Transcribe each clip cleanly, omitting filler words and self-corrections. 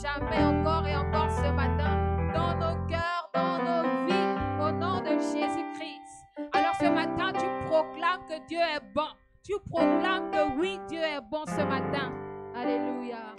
jamais, encore et encore ce matin, dans nos cœurs, dans nos vies, au nom de Jésus-Christ. Alors ce matin, tu proclames que Dieu est bon. Tu proclames que oui, Dieu est bon ce matin. Alléluia.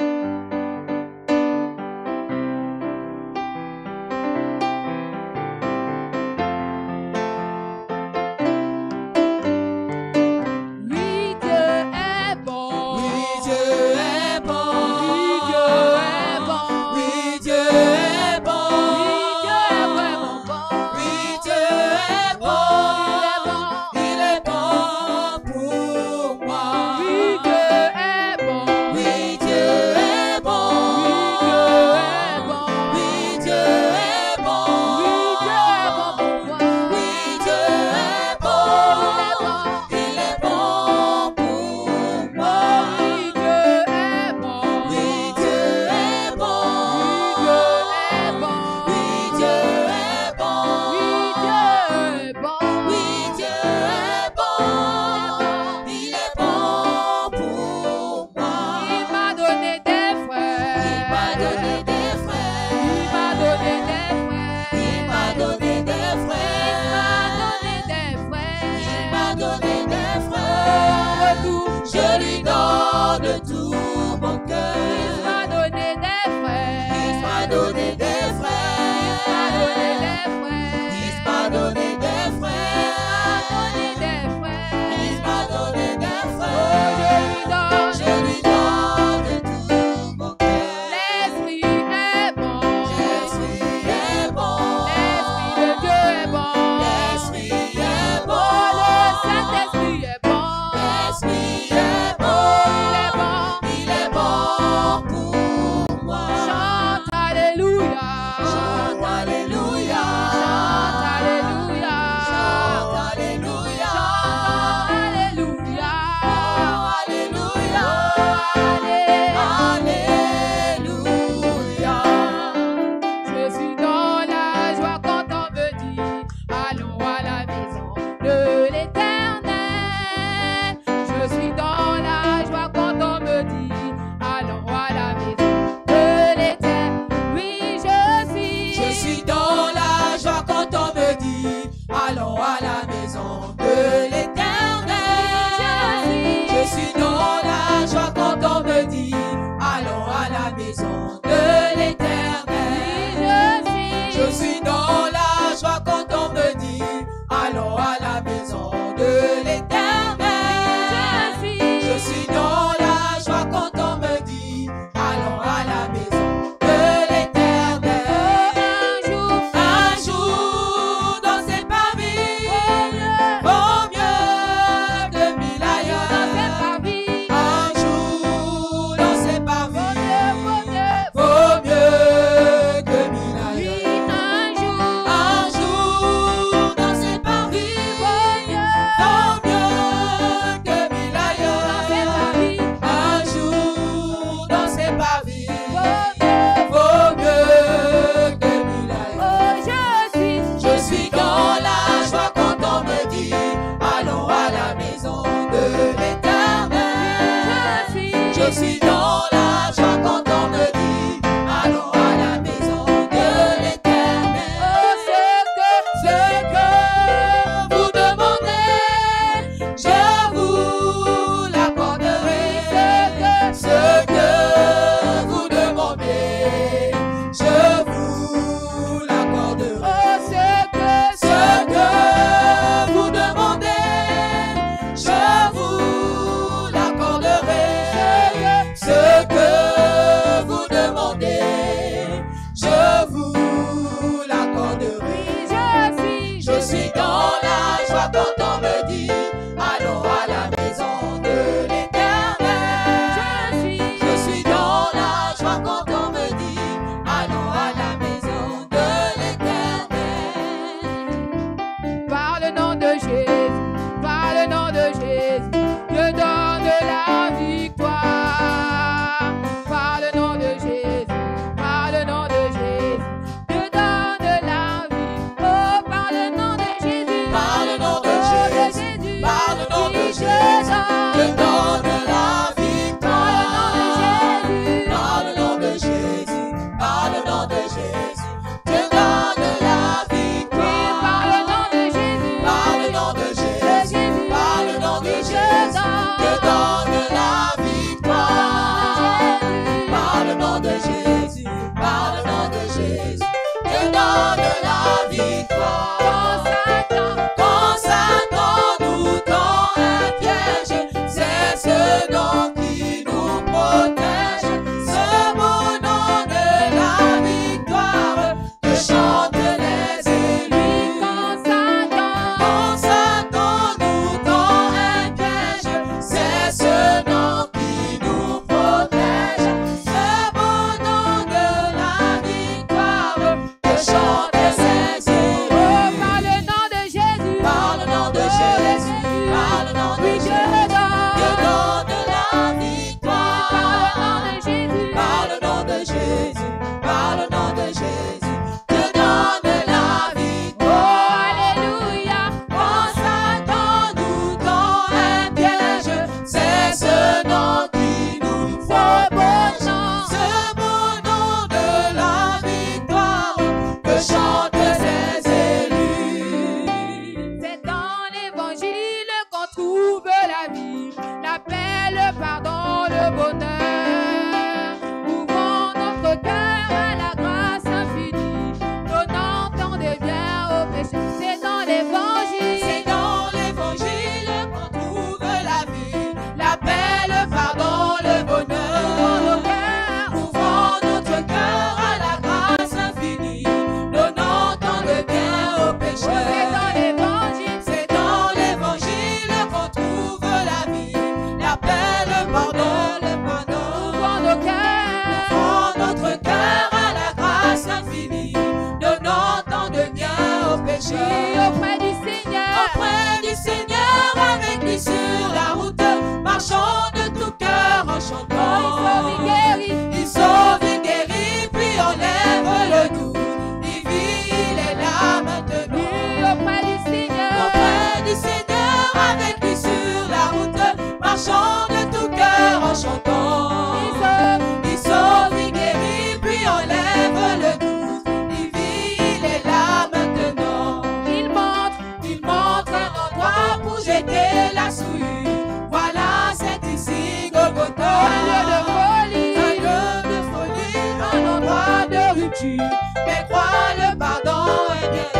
mais crois le pardon est bien.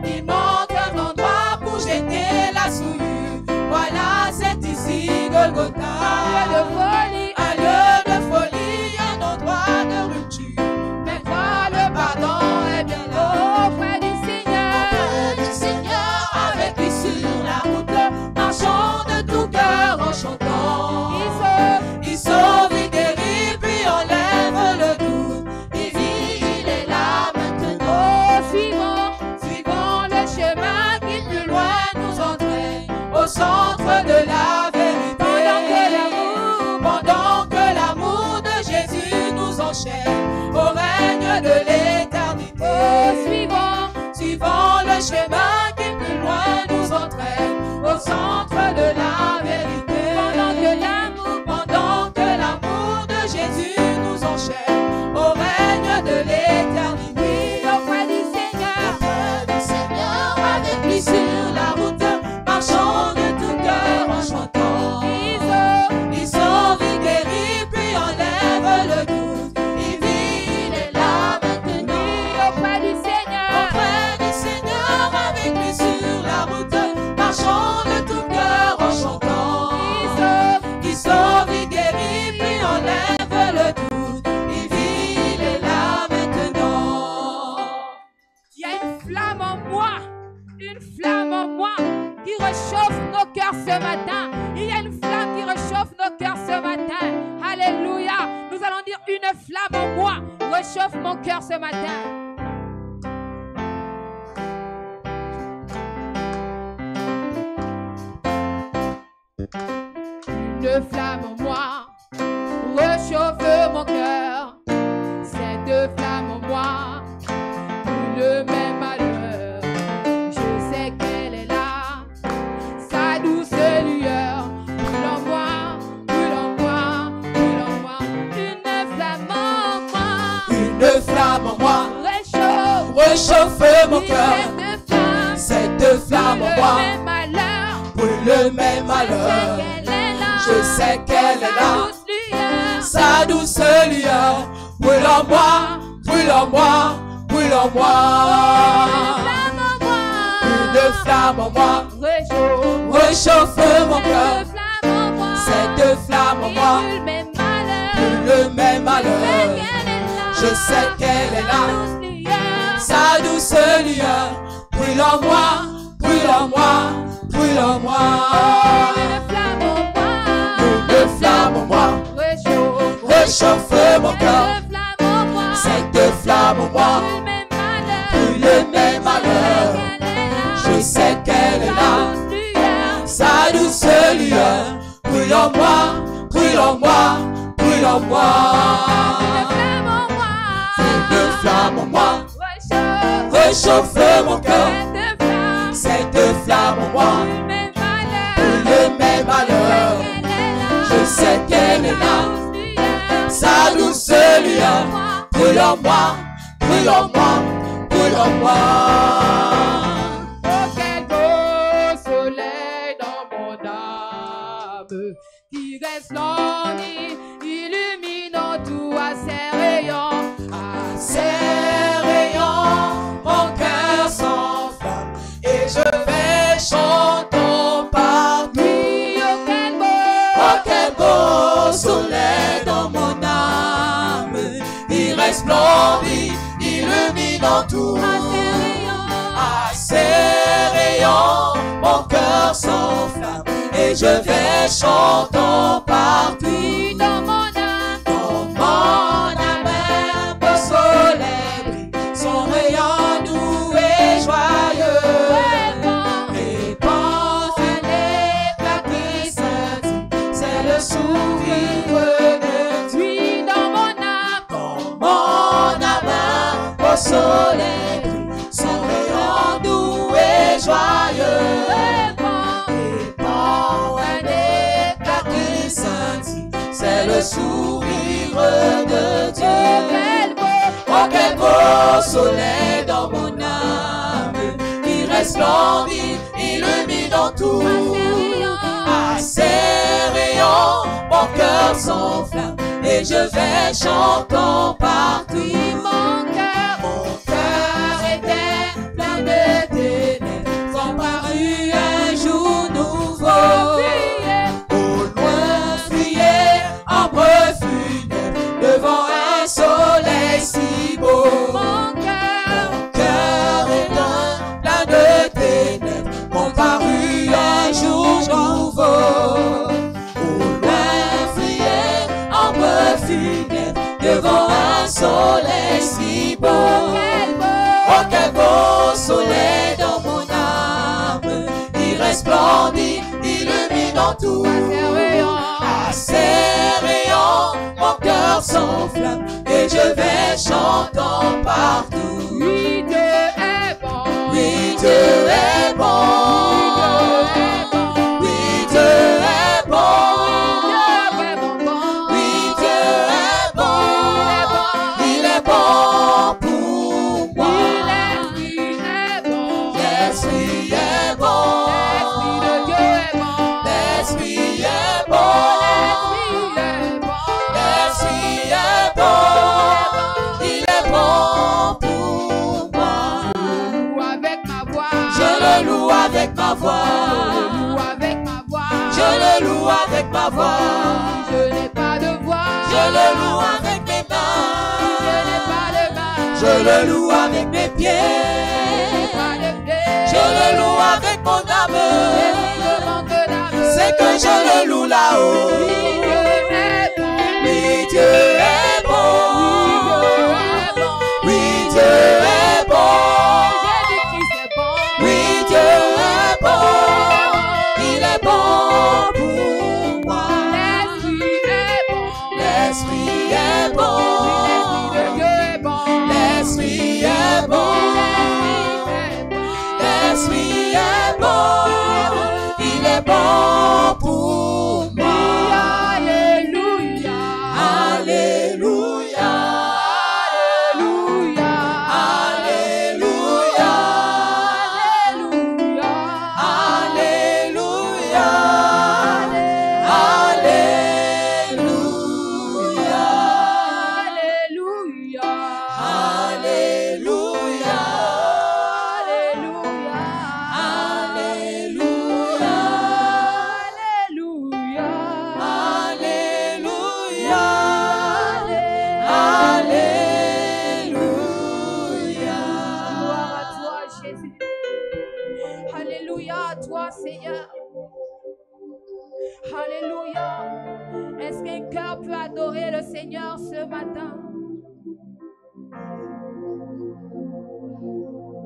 Il montre un endroit pour jeter la souillure. Voilà, c'est ici Golgotha. Un lieu de folie, un endroit de rupture. Mais crois le pardon est bien là. Auprès du Seigneur, avec lui sur la route, marchons de tout cœur en chantant. Il sauve, il guérit, puis enlève le doute. Il vit, il est là maintenant. Suivons le chemin qui plus loin nous entraîne au centre de la vérité. Pendant que l'amour de Jésus nous enchaîne au règne de l'éternité. Suivons le chemin qui plus loin nous entraîne au centre de la vérité. Pendant que l'amour de Jésus nous enchaîne au règne de l'éternité. Auprès du Seigneur, avec lui sur la route, marchons de tout cœur en chantant. Il sauve, il guérit, puis enlève le doute. Il vit, il est là maintenant. Auprès du Seigneur, avec lui sur la route, marchons de tout cœur en chantant. Il sauve, il guérit, puis enlève le doute. Il vit, il est là maintenant. Il y a une flamme en moi qui réchauffe nos cœurs ce matin. Il y a une flamme qui réchauffe nos cœurs ce matin. Alléluia. Nous allons dire une flamme en moi réchauffe mon cœur ce matin. Une flamme en moi réchauffe mon cœur. Cette flamme en moi le même malheur. Je sais qu'elle est là. Sa douce lueur brûle en moi, brûle en moi, brûle en moi. Une flamme en moi. Une flamme en moi Réchauffe réchauffe mon cœur. cette flamme. Cette flamme en moi Le même malheur. brûle le de mes malheurs. Je sais qu'elle est là. Sa douce lueur brûle en moi, brûle en moi, brûle en moi. Une flamme en moi réchauffe mon cœur. Cette flamme en moi brûle mes malheurs. Je sais qu'elle est là. Sa douce lueur brûle en moi, brûle en moi, brûle en moi. Une flamme en moi réchauffe mon cœur. Cette flamme en moi brûle mes malheurs. Je sais qu'elle est là. Sa douce lueur brûle en moi, brûle en moi, brûle en moi. Une flamme en moi réchauffe mon cœur. Cette flamme en moi brûle mes malheurs. Je sais qu'elle est là. Sa douce lueur brûle en moi, brûle en moi, brûle en moi. Oh, quel beau soleil dans mon âme qui reste l'ennui, illuminant tout à ses rayons. À ses rayons, mon cœur s'enflamme et je vais chantant partout. Oh, quel beau soleil dans mon âme, il resplendit, illuminant tout. À ses rayons, mon cœur s'enflamme et je vais chantant partout. Dans mon âme, Dans mon âme, un beau soleil brille, son rayon doux et joyeux. Répand un éclat qui scintille, c'est le sourire de Dieu. dans mon âme, Dans mon âme, un beau soleil brille, son rayon doux et joyeux. Répand un éclat qui scintille, c'est le sourire de Dieu. Oh, quel beau soleil dans mon âme, il resplendit, illuminant tout. À ses rayons, mon cœur s'enflamme et je vais chantant partout. Mon cœur était plein de ténèbres, quand parut un jour nouveau. Au loin fuyait ombre funèbre devant un soleil si beau. Mon cœur est plein de ténèbres, quand parut un jour nouveau. Au loin fuyait ombre funèbre devant un soleil si beau. Oh, quel beau soleil dans mon âme, il resplendit, illuminant tout. À ses rayons, mon cœur s'enflamme et je vais chantant partout. oui, Dieu est bon. Oui, Dieu est bon. Oui, Dieu est bon. Oui, Dieu est bon. Il est bon pour moi. L'esprit est bon. L'esprit est bon. L'esprit de Dieu est bon. L'esprit est bon. L'esprit est bon. L'esprit est bon. Il est bon pour moi. Loue avec ma voix. Je le loue avec ma voix. Loue avec ma voix. Je le loue avec ma voix. Je n'ai pas de voix. Je le loue avec mes Je n'ai mains. pas de main. Je le loue avec mes Je n'ai pieds. pas de pied. Je le loue avec mon âme. Je manque d'âme. C'est que je le loue là-haut. Oui, Dieu est bon. Oui, Dieu est bon. Oui, Dieu est bon. Oui, Dieu est bon. Jésus-Christ est bon. Oui, Dieu est bon. Il est bon pour moi. L'esprit est bon. L'esprit est bon. L'esprit de Dieu est bon. L'esprit est bon. L'esprit est bon. Il est bon pour moi. Alléluia. Alléluia. Alléluia. Alléluia. Alléluia. Alléluia. Alléluia. Est-ce qu'un cœur peut adorer le Seigneur ce matin?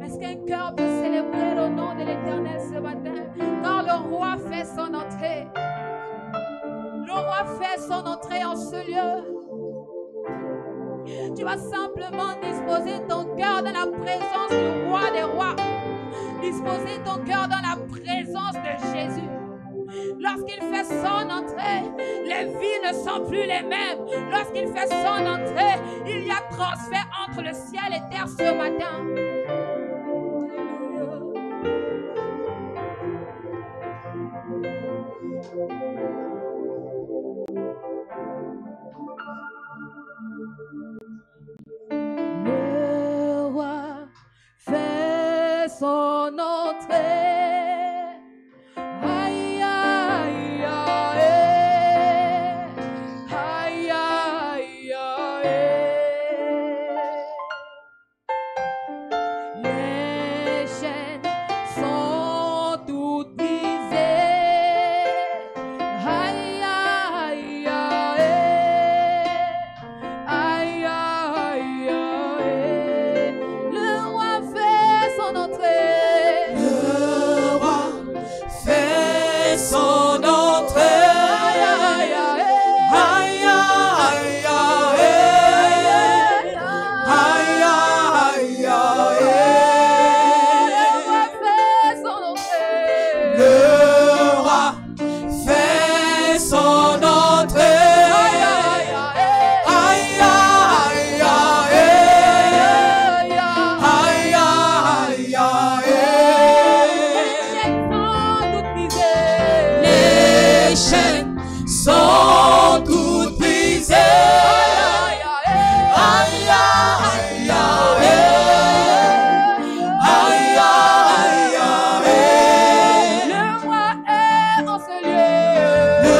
Est-ce qu'un cœur peut célébrer le nom de l'Éternel ce matin? Quand le roi fait son entrée. Le roi fait son entrée en ce lieu. Tu vas simplement disposer ton cœur dans la présence du roi des rois. Disposer ton cœur dans la présence de Jésus. Lorsqu'il fait son entrée, les vies ne sont plus les mêmes. Lorsqu'il fait son entrée, il y a transfert entre le ciel et terre ce matin. Le roi fait son entrée. Aïe, aïe, aïe, aïe, aïe, aïe. Les chaînes sont toutes brisées. Aïe, aïe, aïe, aïe, aïe, aïe. Le roi fait son entrée. Le roi fait son entrée. Aïe, aïe, Aïe, aïe, aïe, aïe, aïe, aïe. Le roi fait son entrée. Aïe, aïe, aïe, aïe, aïe, aïe. Les chaînes sont toutes brisées. Aïe, aïe, aïe, aïe, aïe, aïe. Le roi est en ce lieu. Le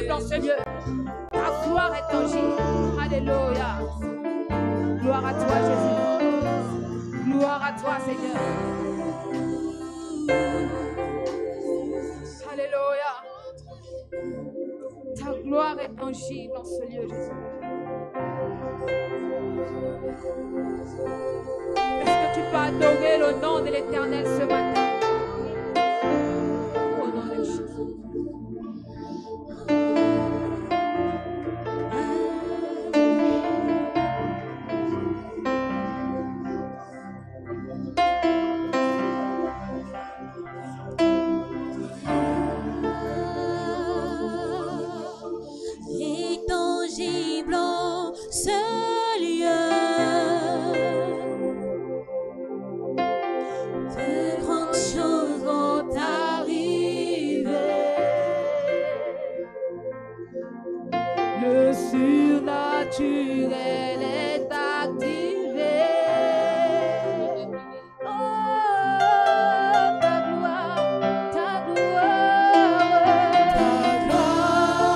tangible dans ce lieu. Ta gloire est tangible. Alléluia. Gloire à toi, Jésus. Gloire à toi, Seigneur. Alléluia. Ta gloire est tangible dans ce lieu, Jésus. Est-ce que tu peux adorer le nom de l'Éternel ce matin? Au nom de Jésus. Intangible en ce lieu, de grandes choses vont arriver. Le surnaturel est activé. Oh, ta gloire, ta gloire, Ta gloire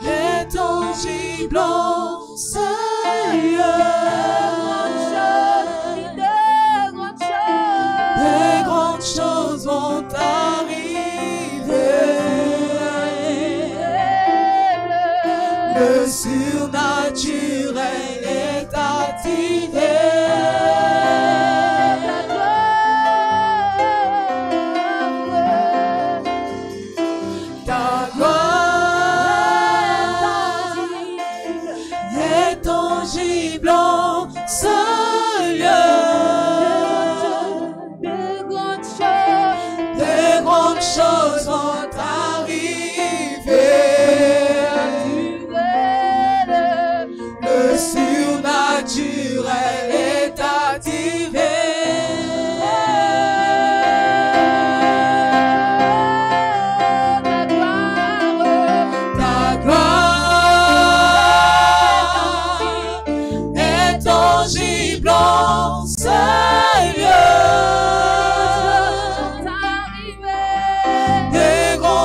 est tangible en ce lieu. Des grandes choses vont arriver. Le surnaturel est activé. Ta gloire est tangible en ce lieu. Des grandes choses vont arriver. Le surnaturel est activé. Ta gloire est tangible en ce lieu. Des grandes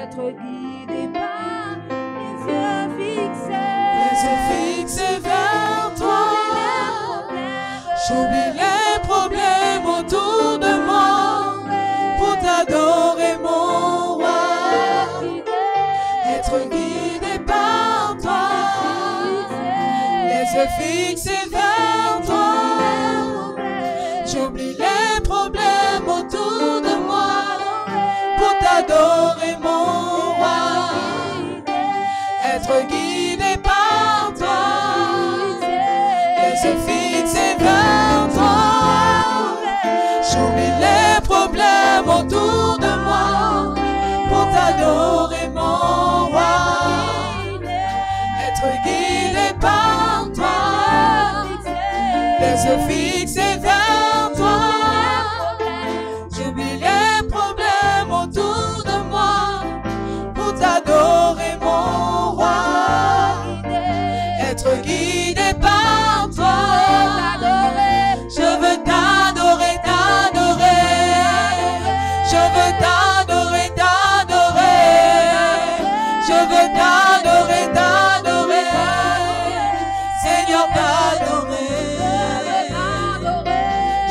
être guidé par les yeux fixés. Les yeux fixés vers toi. J'oublie les problèmes autour de moi pour t'adorer, mon roi. Être guidé par toi. Les yeux fixés vers toi. J'oublie les problèmes autour de moi pour t'adorer, mon roi. Être guidé par toi. Les yeux fixés vers toi. J'oublie les problèmes autour de moi pour t'adorer, mon roi. Être guidé par toi. Les yeux fixés vers toi. J'oublie les problèmes autour de moi pour t'adorer, mon roi. Être guidé par toi. Je veux t'adorer, t'adorer. Je veux t'adorer, t'adorer. Je veux t'adorer, t'adorer. Seigneur, t'adorer.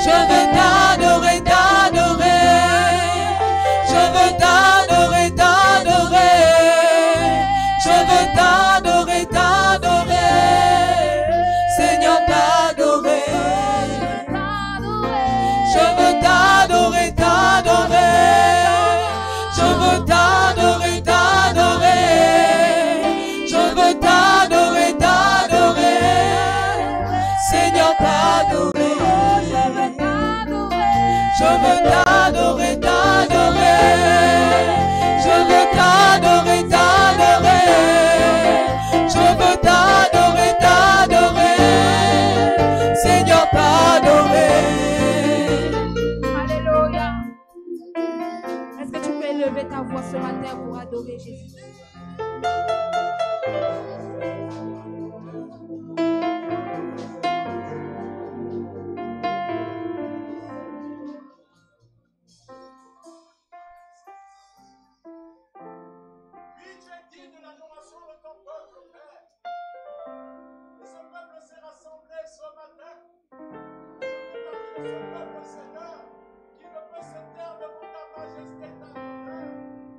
Je veux t'adorer, t'adorer. Je veux t'adorer, t'adorer. Je veux t'adorer, t'adorer. Seigneur, t'adorer. Je veux t'adorer, t'adorer. Je veux t'adorer, t'adorer. Je veux t'adorer, t'adorer. Seigneur, t'adorer. Je veux t'adorer, t'adorer. Je veux t'adorer, t'adorer. Je veux t'adorer, t'adorer. Seigneur, t'adorer. Alléluia. Est-ce que tu peux élever ta voix ce matin pour adorer Jésus? Oui, tu es digne de l'adoration de ton peuple, Père. Et ce peuple s'est rassemblé ce matin. Je fais partie de ce peuple, Seigneur, qui ne peut se taire devant ta majesté, ta grandeur,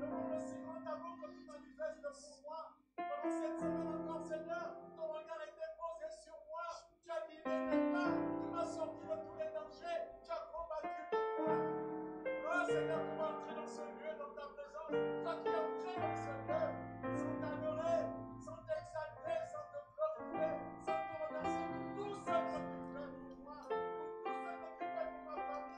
devant le si grand amour que tu manifestes pour moi. Pendant cette semaine encore, Seigneur, ton regard était posé sur moi. Tu as guidé mes pas, tu m'as sorti de tous les dangers, tu as combattu pour moi. Oh Seigneur, tu vas entrer dans ce lieu, dans ta présence. Toi qui es entré dans ce lieu, sans t'adorer, sans t'exalter, sans te glorifier, sans te remercier pour tout ce que tu fais pour moi, pour tout ce que tu fais pour ma famille.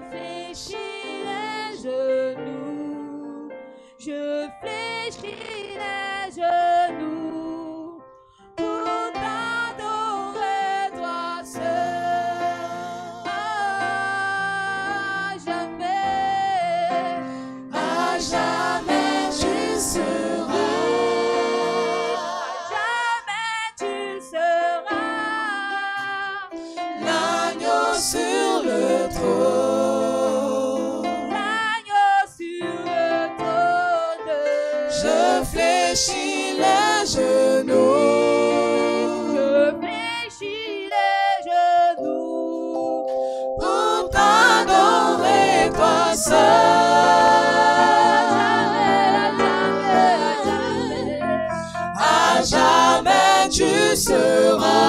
fléchis les genoux, je fléchis les genoux pour t'adorer toi seul. À jamais tu seras. Sur le trône, l'agneau sur le trône, je fléchis les genoux, je fléchis les genoux pour t'adorer toi seul. À jamais tu seras.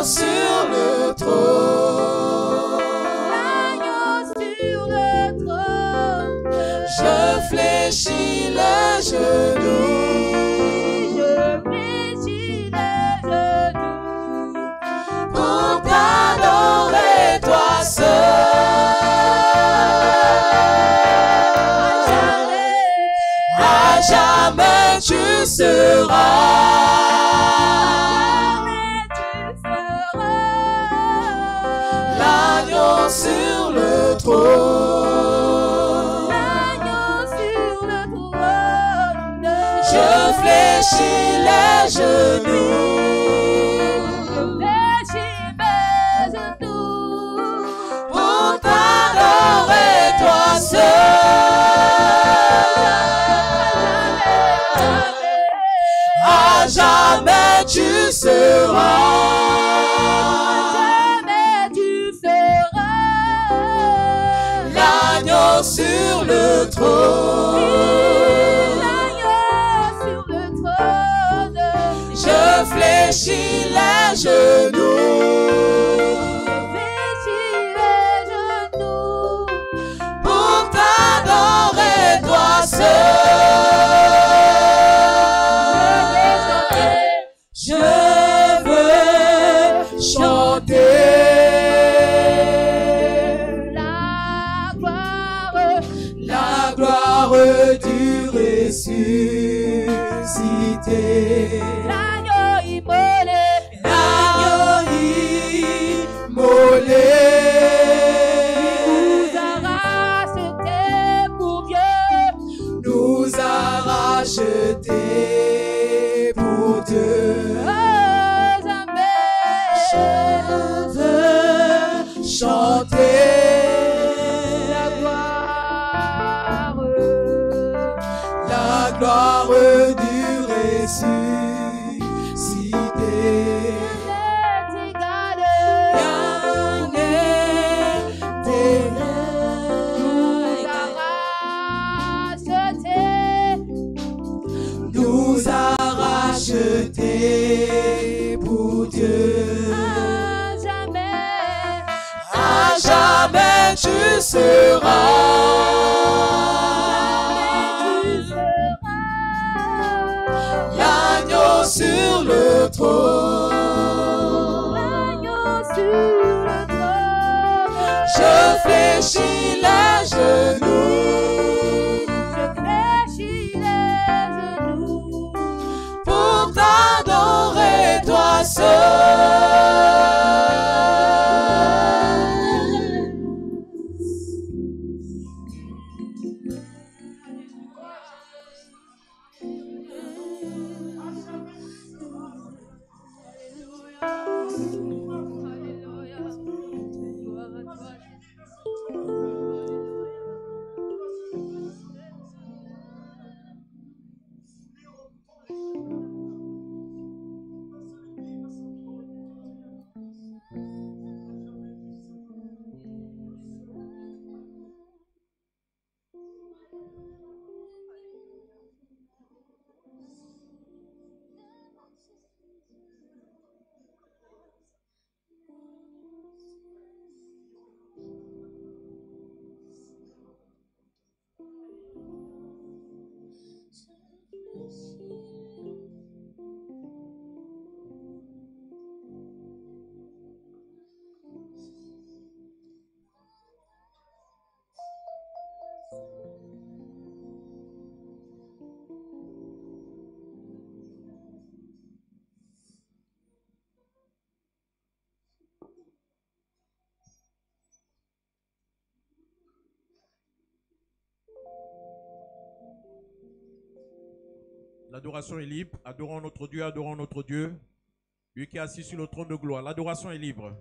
Sur le trône, l'agneau sur le trône, je fléchis les genoux, je fléchis les genoux pour t'adorer toi seul. À jamais tu seras. Sur le trône, l'agneau sur le trône, je fléchis les genoux, je fléchis mes genoux pour t'adorer toi seul. À jamais tu seras. Sur le trône, l'agneau sur le trône, je fléchis les genoux, pour t'adorer toi seul. Je veux chanter du ressuscité. L'agneau immolé, l'agneau immolé, nous a rachetés pour Dieu. Je veux chanter gloire du ressuscité. Nous a rachetés pour Dieu. À jamais tu seras. Sur le trône, l'agneau sur le trône, je fléchis les genoux, je fléchis les genoux pour t'adorer toi seul. L'adoration est libre. Adorons notre Dieu, adorons notre Dieu. Lui qui est assis sur le trône de gloire. L'adoration est libre.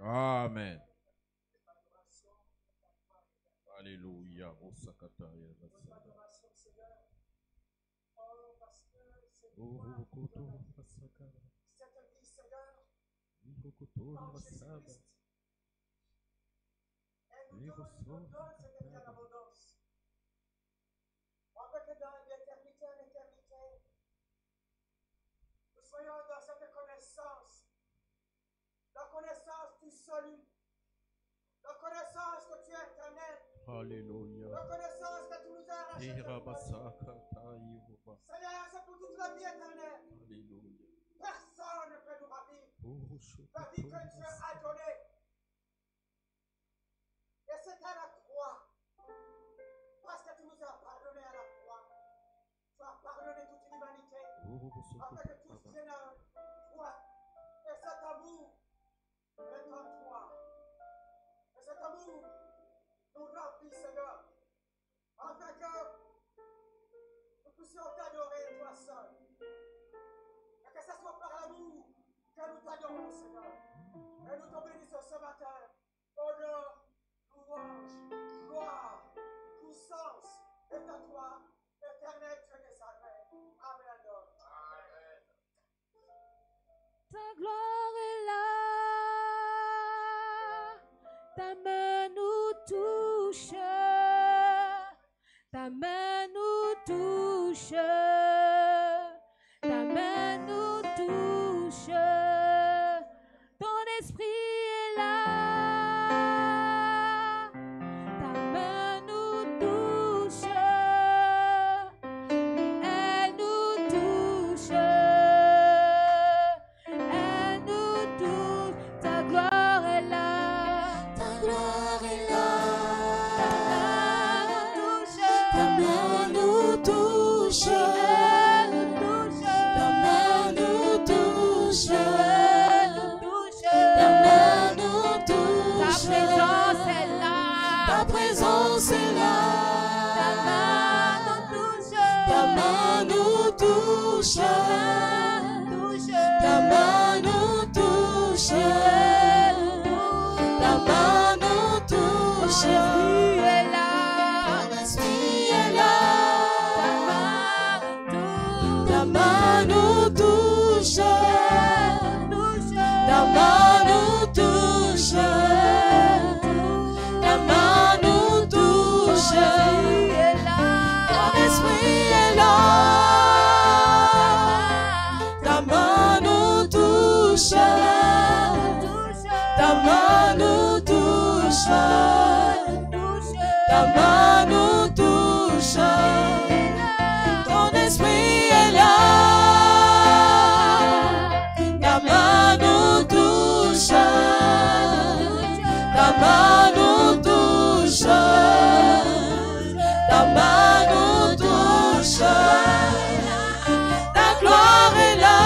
Amen. Alléluia. Soyons dans cette connaissance, la connaissance du salut, la connaissance que tu es éternel, Alléluia. la connaissance que tu nous as racheté. Seigneur, c'est pour toute la vie éternelle. Alléluia. Personne ne peut nous ravir. La vie que Dieu a donnée. Et c'est à la croix. Parce que tu nous as pardonné à la croix. Tu as pardonné toute l'humanité. Afin que tous viennent à toi. Et cet amour est en toi. Et cet amour nous remplit, Seigneur. Afin que nous puissions t'adorer, toi seul. Et que ce soit par l'amour que nous t'adorons, Seigneur. Et nous te bénissons ce matin. Honneur, louange, gloire, puissance est à toi, éternel Dieu des armées. Amen. Ta gloire est là, ta main nous touche, ta main nous touche, ta main nous touche, ton esprit est là, ta main nous touche, elle nous touche. Ta gloire est là, ta gloire est là, ta main nous touche, ta main nous touche, ta main nous touche, ta présence est là, ta main nous touche, ta main nous touche, ta main nous touche. Ta main nous touche, ton esprit est là, ta main nous touche, ta main nous touche, ta main nous touche, ton esprit est là, ta main nous touche. Ta main nous touche, ta main nous touche, ton esprit est là, ta main nous touche, ta main nous touche, ta main nous touche, ta gloire est là.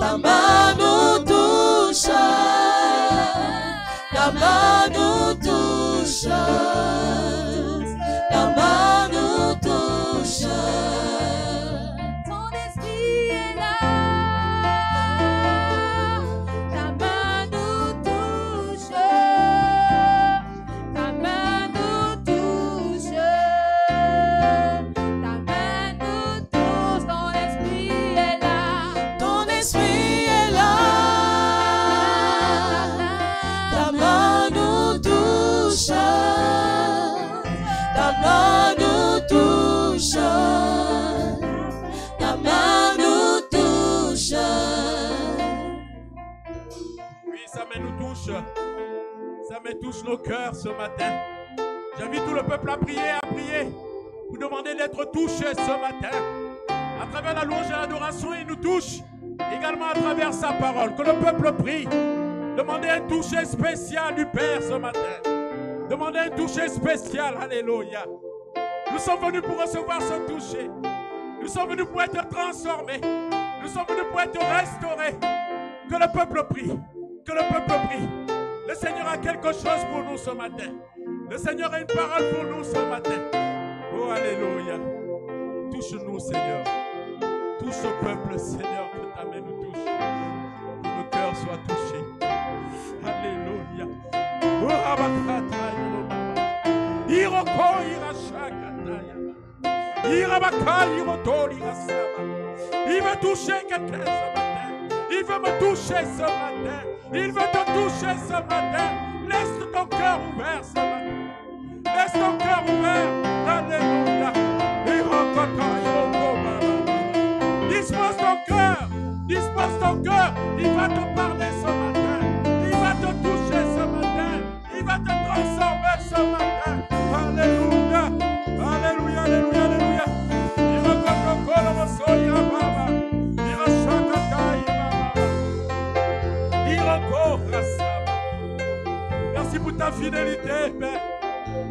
Ta main nous touche, ta main nous touche, ta main nous touche. Ton esprit est là, ta main nous touche, ta main nous touche, ta main nous touche. Ton esprit est là, ton esprit est là. Ta main nous touche, touche. Seigneur, touche nos cœurs ce matin. J'invite tout le peuple à prier. Vous demandez d'être touché ce matin. À travers la louange et l'adoration, il nous touche. Également à travers sa parole. Que le peuple prie. Demandez un toucher spécial du Père ce matin. Demandez un toucher spécial. Alléluia. Nous sommes venus pour recevoir ce toucher. Nous sommes venus pour être transformés. Nous sommes venus pour être restaurés. Que le peuple prie. Que le peuple prie. Le Seigneur a quelque chose pour nous ce matin. Le Seigneur a une parole pour nous ce matin. Oh, alléluia. Touche-nous, Seigneur. Touche ce peuple, Seigneur, que ta main nous touche. Que nos cœurs soient touchés. Alléluia. Oh, abakataya. Iroko irashakataya. Irabaka irotori rasaba. Il veut toucher quelqu'un ce matin. Il veut me toucher ce matin. Il veut te toucher ce matin. Laisse ton cœur ouvert ce matin. Laisse ton cœur ouvert. Alléluia. Dispose ton cœur. Dispose ton cœur. Il va te parler ce matin. Il va te toucher ce matin. Il va te transformer ce matin. Alléluia. Alléluia. Alléluia. Alléluia. Merci pour ta fidélité, Père.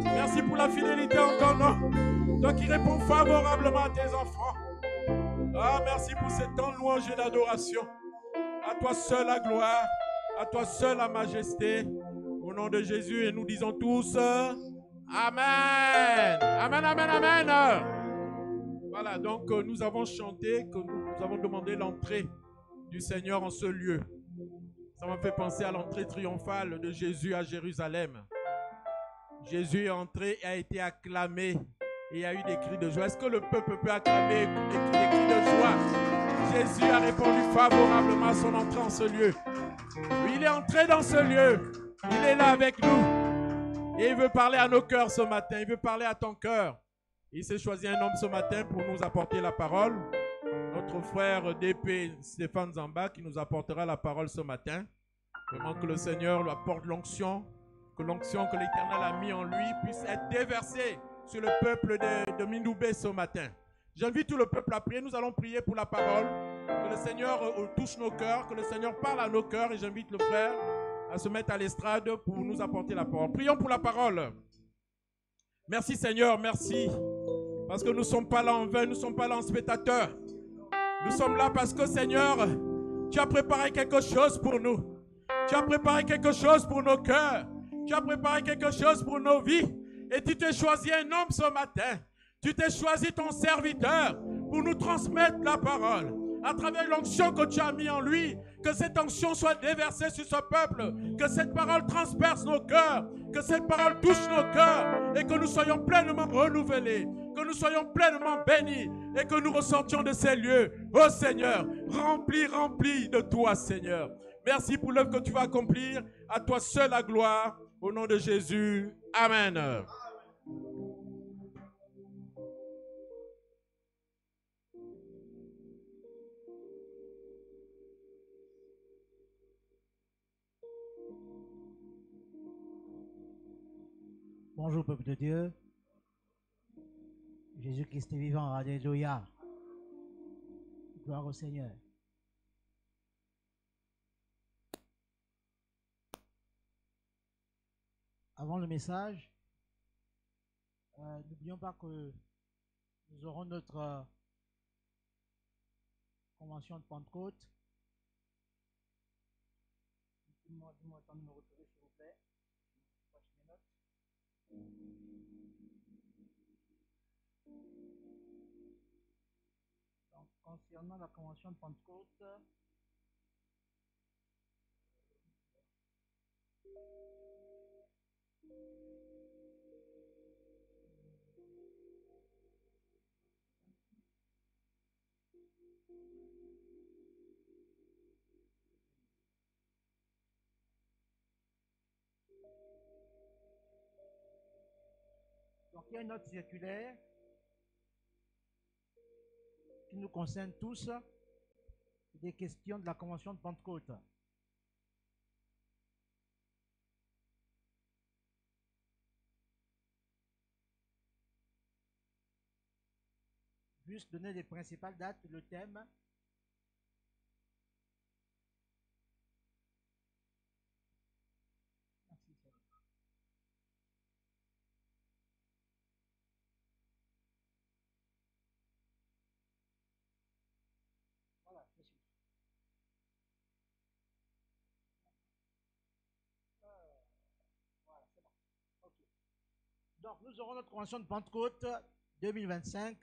Merci pour la fidélité en ton nom. Toi qui réponds favorablement à tes enfants. Ah, merci pour ce temps de louange et d'adoration. À toi seul la gloire. À toi seul la majesté. Au nom de Jésus, et nous disons tous Amen. Amen, amen, amen. Voilà, donc nous avons chanté, que nous avons demandé l'entrée du Seigneur en ce lieu. Ça m'a fait penser à l'entrée triomphale de Jésus à Jérusalem. Jésus est entré et a été acclamé. Et il y a eu des cris de joie. Est-ce que le peuple peut acclamer des cris de joie? Jésus a répondu favorablement à son entrée en ce lieu. Il est entré dans ce lieu. Il est là avec nous. Et il veut parler à nos cœurs ce matin. Il veut parler à ton cœur. Il s'est choisi un homme ce matin pour nous apporter la parole. Notre frère d'épée Stéphane Zamba qui nous apportera la parole ce matin. Vraiment que le Seigneur lui apporte l'onction. Que l'onction que l'Éternel a mis en lui puisse être déversée sur le peuple de Minoubé ce matin. J'invite tout le peuple à prier. Nous allons prier pour la parole. Que le Seigneur touche nos cœurs. Que le Seigneur parle à nos cœurs. Et j'invite le frère à se mettre à l'estrade pour nous apporter la parole. Prions pour la parole. Merci Seigneur, merci. Parce que nous ne sommes pas là en vain, nous ne sommes pas là en spectateur. Nous sommes là parce que Seigneur, tu as préparé quelque chose pour nous. Tu as préparé quelque chose pour nos cœurs. Tu as préparé quelque chose pour nos vies. Et tu t'es choisi un homme ce matin. Tu t'es choisi ton serviteur pour nous transmettre la parole. À travers l'onction que tu as mis en lui, que cette onction soit déversée sur ce peuple, que cette parole transperce nos cœurs, que cette parole touche nos cœurs et que nous soyons pleinement renouvelés, que nous soyons pleinement bénis et que nous ressortions de ces lieux. Oh Seigneur, remplis de toi Seigneur. Merci pour l'œuvre que tu vas accomplir. À toi seul la gloire. Au nom de Jésus. Amen. Bonjour peuple de Dieu. Jésus-Christ est vivant. Alléluia. Gloire au Seigneur. Avant le message, n'oublions pas que nous aurons notre convention de Pentecôte. Dis-moi ton numéro de téléphone, s'il vous plaît. Donc, concernant la convention de Pentecôte, donc il y a une note circulaire qui nous concerne tous, des questions de la convention de Pentecôte. juste donner les principales dates, le thème. Voilà, monsieur. Voilà, c'est bon. Ok. Donc, nous aurons notre convention de Pentecôte 2025.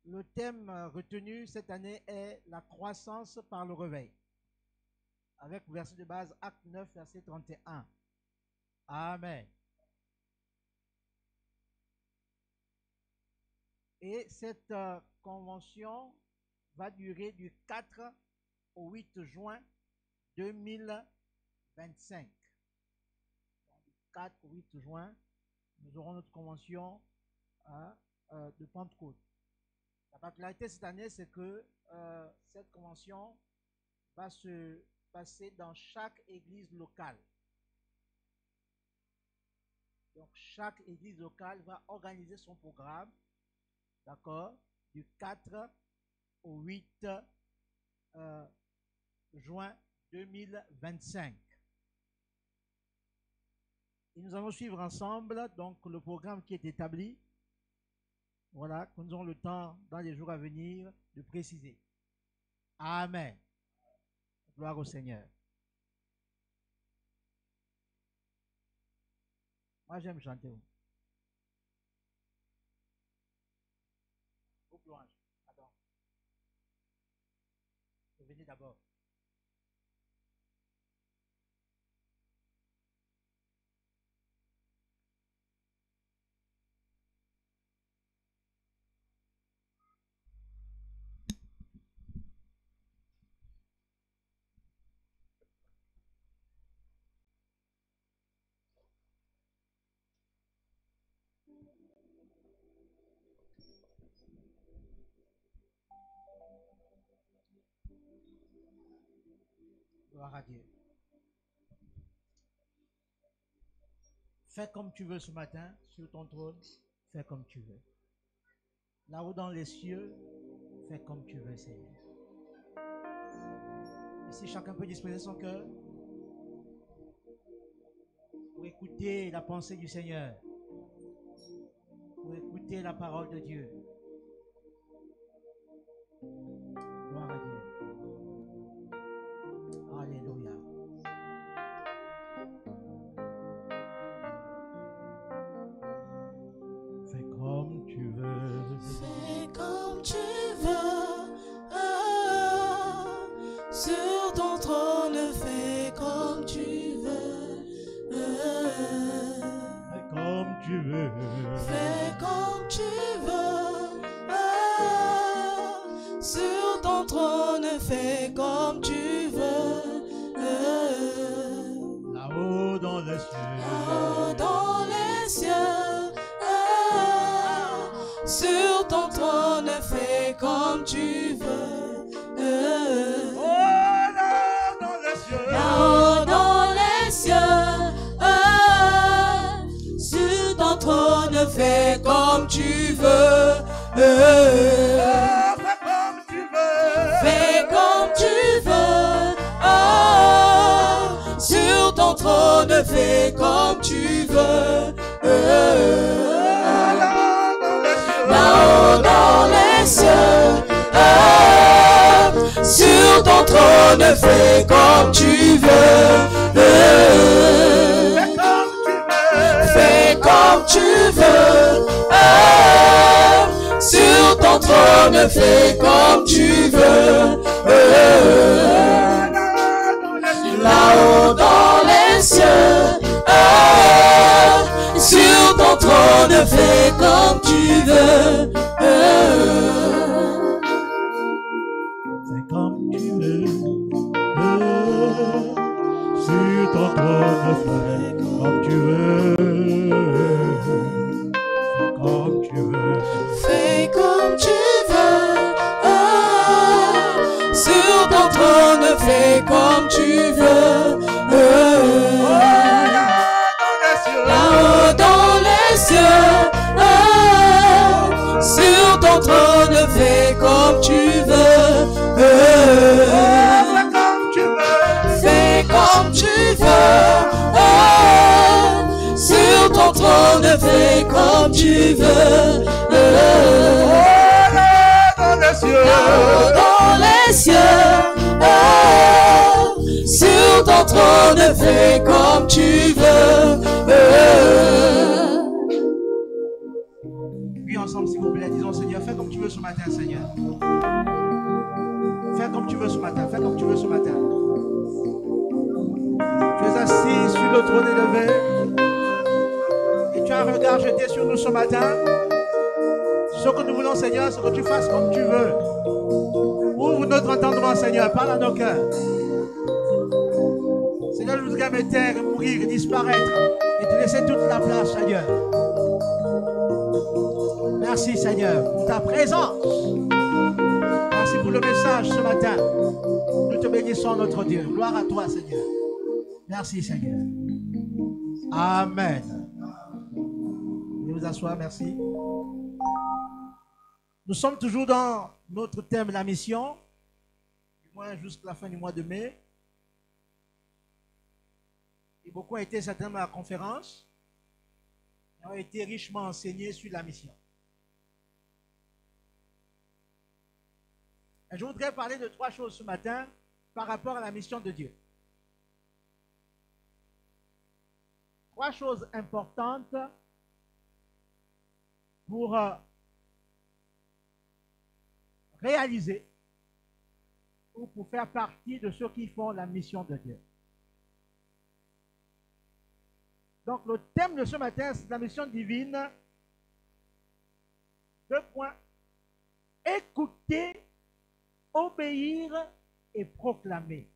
Le thème retenu cette année est la croissance par le réveil. Avec verset de base, Acte 9, verset 31. Amen. Et cette convention va durer du 4 au 8 juin 2025. Donc, du 4 au 8 juin, nous aurons notre convention de Pentecôte. La particularité cette année, c'est que cette convention va se passer dans chaque église locale. Donc, chaque église locale va organiser son programme, d'accord, du 4 au 8 juin 2025. Et nous allons suivre ensemble donc le programme qui est établi. Voilà, que nous aurons le temps dans les jours à venir de préciser. Amen. Gloire au Seigneur. Moi, j'aime chanter. Vos louanges. Pardon. Venez d'abord. Gloire à Dieu. Fais comme tu veux ce matin sur ton trône. Fais comme tu veux. Là-haut dans les cieux, fais comme tu veux, Seigneur. Et si chacun peut disposer son cœur pour écouter la pensée du Seigneur, pour écouter la parole de Dieu. Gloire à Dieu. Alléluia. Fais comme tu veux. Fais comme tu veux. Sur ton trône, fais comme tu veux. Fais comme tu veux. Fais comme tu veux. Sur ton trône, fais comme tu veux. Là-haut dans les cieux. Là-haut dans les cieux. Sur ton trône, fais comme tu veux. Là-haut dans les cieux. Là-haut dans les cieux. Sur ton trône, fais comme tu veux. Fais comme tu veux. Fais comme tu veux. Sur ton trône, fais comme tu veux. Là-haut dans les cieux. Sur ton trône, fais comme tu veux. Fais comme tu veux. Sur ton trône, fais comme tu veux. Là-haut dans les cieux. Sur ton trône, fais comme tu veux. Fais comme tu veux. Sur ton trône, fais comme tu veux. Fais comme tu veux. Fais comme tu veux. Sur ton trône, fais comme tu veux. Là-haut dans les cieux. ton trône, fais comme tu veux. Fais comme tu veux. Oh, sur ton trône, fais comme tu veux. Là-haut dans les cieux. Oh, sur ton trône, fais comme tu veux. Puis ensemble, s'il vous plaît, disons Seigneur, fais comme tu veux ce matin, Seigneur. Fais comme tu veux ce matin, fais comme tu veux ce matin. Tu es assis sur le trône élevé et tu as un regard jeté sur nous ce matin. Ce que nous voulons, Seigneur, c'est que tu fasses comme tu veux. Ouvre notre entendement, Seigneur, parle à nos cœurs. Seigneur, je voudrais me taire et mourir et disparaître et te laisser toute la place, Seigneur. Merci, Seigneur, pour ta présence. Merci pour le message ce matin. Nous te bénissons, notre Dieu. Gloire à toi, Seigneur. Merci, Seigneur. Amen. Veuillez vous asseoir, merci. Nous sommes toujours dans notre thème, la mission, du moins jusqu'à la fin du mois de mai. Et beaucoup ont été certainement à la conférence et ont été richement enseignés sur la mission. Et je voudrais parler de 3 choses ce matin par rapport à la mission de Dieu. 3 choses importantes pour réaliser ou pour faire partie de ceux qui font la mission de Dieu. Donc le thème de ce matin, c'est la mission divine. 2 points. Écouter, obéir et proclamer.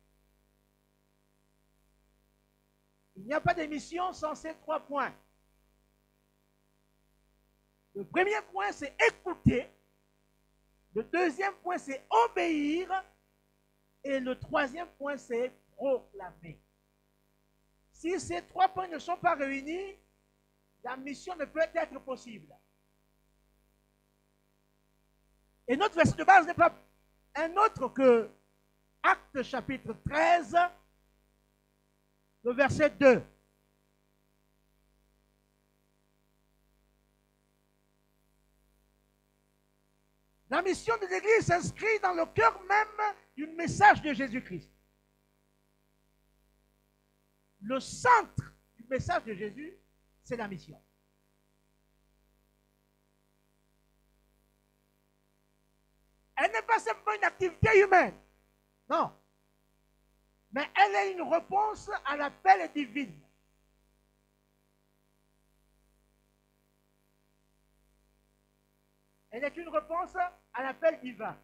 Il n'y a pas de mission sans ces 3 points. Le premier point, c'est écouter. Le deuxième point, c'est obéir. Et le troisième point, c'est proclamer. Si ces 3 points ne sont pas réunis, la mission ne peut être possible. Et notre verset de base n'est pas un autre que Actes chapitre 13, le verset 2. La mission de l'Église s'inscrit dans le cœur même du message de Jésus-Christ. Le centre du message de Jésus, c'est la mission. Elle n'est pas simplement une activité humaine, non. Mais elle est une réponse à l'appel divin. Elle est une réponse à l'appel divin.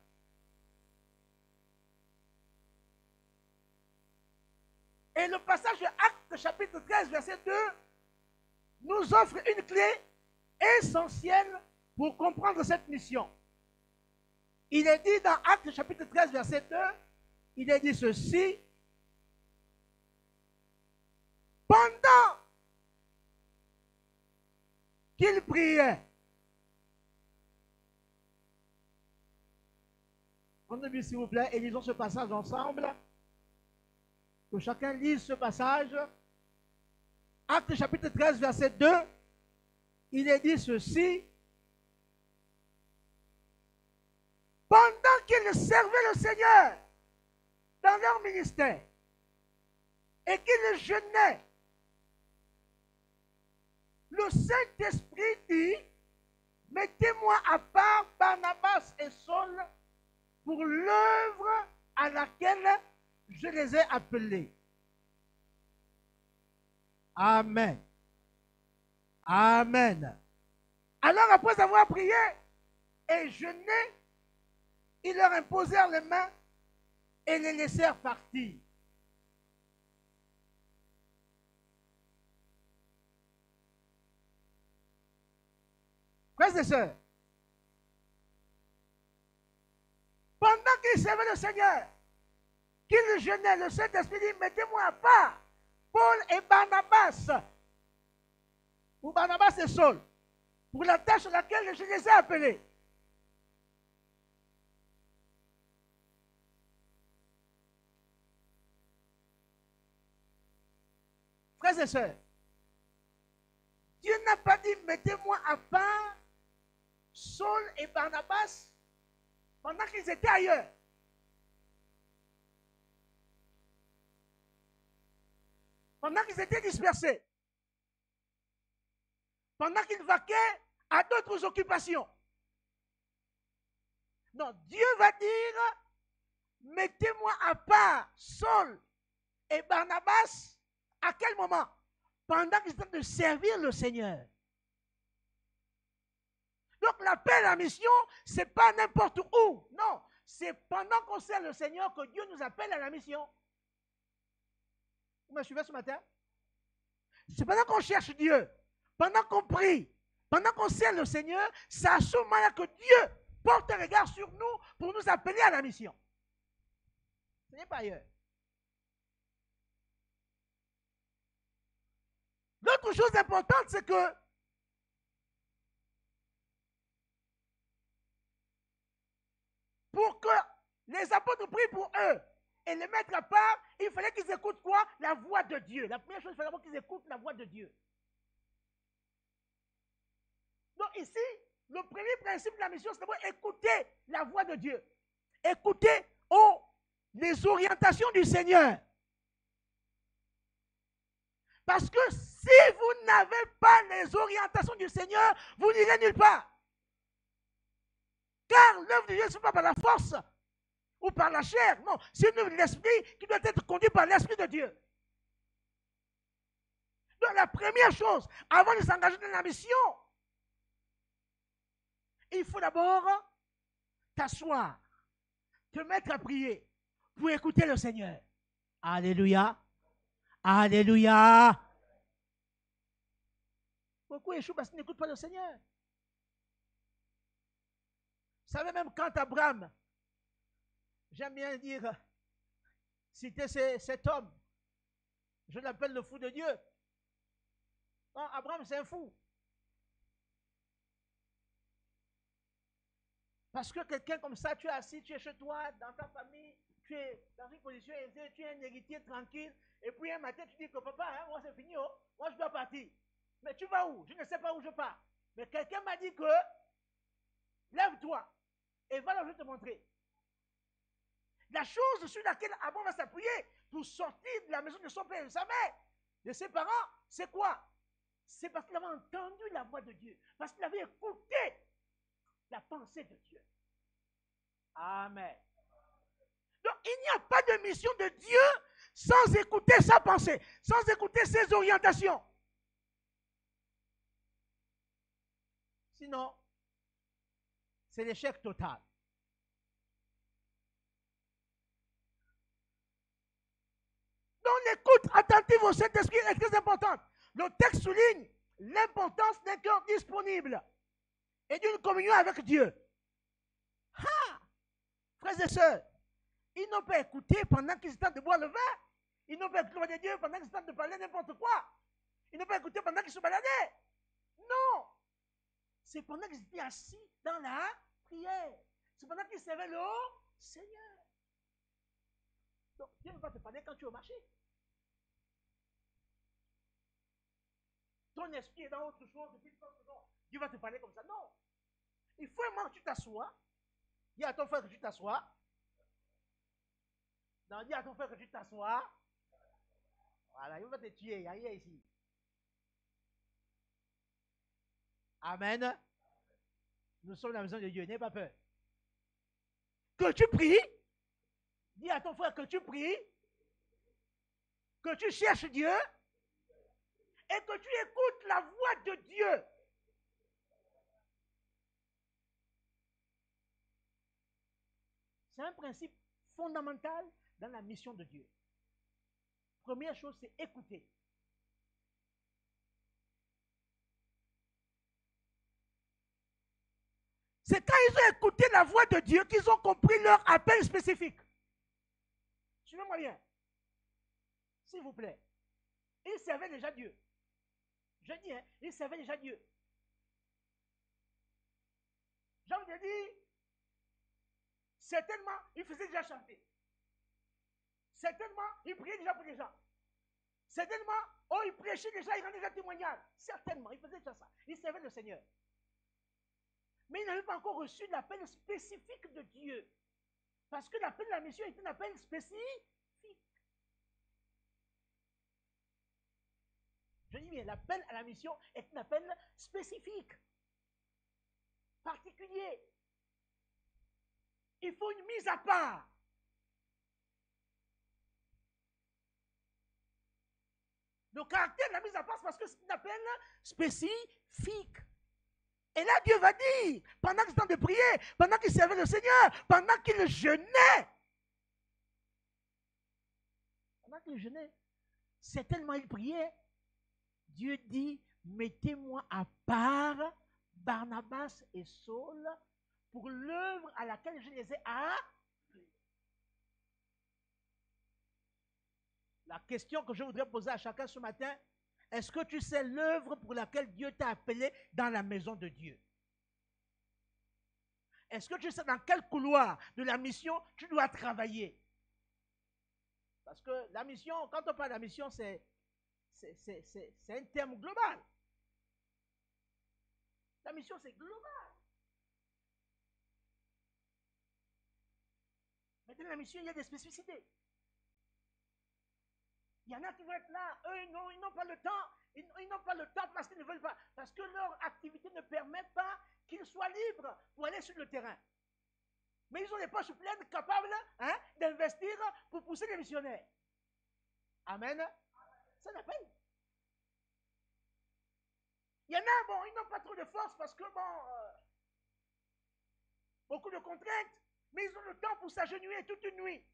Et le passage de Actes chapitre 13, verset 2, nous offre une clé essentielle pour comprendre cette mission. Il est dit dans Actes chapitre 13, verset 2, il est dit ceci: pendant qu'il priait. Prenez-le s'il vous plaît et lisons ce passage ensemble. Que chacun lise ce passage. Actes chapitre 13, verset 2, il est dit ceci: pendant qu'ils servaient le Seigneur dans leur ministère et qu'ils jeûnaient, le Saint-Esprit dit: mettez-moi à part Barnabas et Saul pour l'œuvre à laquelle je les ai appelés. Amen. Amen. Alors après avoir prié et jeûné, ils leur imposèrent les mains et les laissèrent partir. Frères et sœurs, pendant qu'ils servaient le Seigneur, qu'ils jeûnaient, le Saint-Esprit dit: mettez-moi à part Paul et Barnabas, ou Barnabas et Saul, pour la tâche à laquelle je les ai appelés. Frères et sœurs, Dieu n'a pas dit mettez-moi à part Saul et Barnabas pendant qu'ils étaient ailleurs. Pendant qu'ils étaient dispersés. Pendant qu'ils vaquaient à d'autres occupations. Non, Dieu va dire mettez-moi à part Saul et Barnabas. À quel moment? Pendant qu'ils sont en train de servir le Seigneur. Donc l'appel à la mission, ce n'est pas n'importe où. Non, c'est pendant qu'on sert le Seigneur que Dieu nous appelle à la mission. Vous me suivez ce matin? C'est pendant qu'on cherche Dieu, pendant qu'on prie, pendant qu'on sert le Seigneur, c'est à ce moment-là que Dieu porte un regard sur nous pour nous appeler à la mission. Ce n'est pas ailleurs. L'autre chose importante, c'est que pour que les apôtres prient pour eux et les mettre à part, il fallait qu'ils écoutent quoi? La voix de Dieu. La première chose, il fallait qu'ils écoutent la voix de Dieu. Donc ici, le premier principe de la mission, c'est d'abord écouter la voix de Dieu. Écouter les orientations du Seigneur. Parce que si vous n'avez pas les orientations du Seigneur, vous n'irez nulle part. Car l'œuvre de Dieu ne se fait pas par la force ou par la chair. Non, c'est une œuvre de l'esprit qui doit être conduite par l'Esprit de Dieu. Donc la première chose, avant de s'engager dans la mission, il faut d'abord t'asseoir, te mettre à prier pour écouter le Seigneur. Alléluia. Alléluia. Beaucoup échouent parce qu'ils n'écoutent pas le Seigneur. Vous savez, même quand Abraham, j'aime bien dire, citer cet homme, je l'appelle le fou de Dieu. Non, Abraham, c'est un fou. Parce que quelqu'un comme ça, tu es assis, tu es chez toi, dans ta famille, tu es dans une position aisée, tu es un héritier tranquille, et puis un matin, tu dis que papa, hein, moi c'est fini, oh, moi je dois partir. Mais tu vas où? Je ne sais pas où je pars. Mais quelqu'un m'a dit que, lève-toi, et va là, je vais te montrer. La chose sur laquelle Abraham va s'appuyer pour sortir de la maison de son père et de sa mère, de ses parents, c'est quoi? C'est parce qu'il avait entendu la voix de Dieu, parce qu'il avait écouté la pensée de Dieu. Amen. Donc, il n'y a pas de mission de Dieu sans écouter sa pensée, sans écouter ses orientations. Sinon, c'est l'échec total. Donc, l'écoute attentive au Saint-Esprit est très importante. Le texte souligne l'importance d'un cœur disponible et d'une communion avec Dieu. Ah! Frères et sœurs, ils n'ont pas écouté pendant qu'ils étaient en train de boire le vin. Ils n'ont pas écouté Dieu pendant qu'ils étaient en train de parler n'importe quoi. Ils n'ont pas écouté pendant qu'ils se baladaient. Non. C'est pendant qu'ils étaient assis dans la prière. C'est pendant qu'ils servaient le Seigneur. Donc, Dieu ne va pas te parler quand tu es au marché. Ton esprit est dans autre chose depuis longtemps. Dieu va te parler comme ça. Non. Il faut vraiment que tu t'assoies. Dis à ton frère que tu t'assoies. Non, dis à ton frère que tu t'assoies. Voilà, il va te tuer. Il y a ici. Amen. Nous sommes dans la maison de Dieu. N'aie pas peur. Que tu pries. Dis à ton frère que tu pries. Que tu cherches Dieu. Et que tu écoutes la voix de Dieu. C'est un principe fondamental dans la mission de Dieu. Première chose, c'est écouter. C'est quand ils ont écouté la voix de Dieu qu'ils ont compris leur appel spécifique. Suivez-moi bien. S'il vous plaît. Ils servaient déjà Dieu. Je dis, hein, ils servaient déjà Dieu. J'ai envie de dire, certainement, ils faisaient déjà chanter. Certainement, ils priaient déjà pour les gens. Certainement, oh, il prêchait déjà, il rendait déjà témoignage. Certainement, il faisait déjà ça. Il servait le Seigneur. Mais il n'avait pas encore reçu l'appel spécifique de Dieu. Parce que l'appel de la mission est un appel spécifique. Je dis bien, l'appel à la mission est un appel spécifique, particulier. Il faut une mise à part. Le caractère de la mise à part, c'est parce que c'est un appel spécifique. Et là, Dieu va dire, pendant qu'il temps de prier, pendant qu'il servait le Seigneur, pendant qu'il jeûnait, certainement il priait, Dieu dit, mettez-moi à part Barnabas et Saul pour l'œuvre à laquelle je les ai appelés. La question que je voudrais poser à chacun ce matin, est-ce que tu sais l'œuvre pour laquelle Dieu t'a appelé dans la maison de Dieu? Est-ce que tu sais dans quel couloir de la mission tu dois travailler? Parce que la mission, quand on parle de la mission, c'est un terme global. La mission, c'est global. Mais dans la mission, il y a des spécificités. Il y en a qui vont être là, eux, ils n'ont pas le temps. Ils n'ont pas le temps parce qu'ils ne veulent pas. Parce que leur activité ne permet pas qu'ils soient libres pour aller sur le terrain. Mais ils ont les poches pleines, capables d'investir pour pousser les missionnaires. Amen. Ça l'appelle. Il y en a, bon, ils n'ont pas trop de force parce que, beaucoup de contraintes, mais ils ont le temps pour s'agenouiller toute une nuit,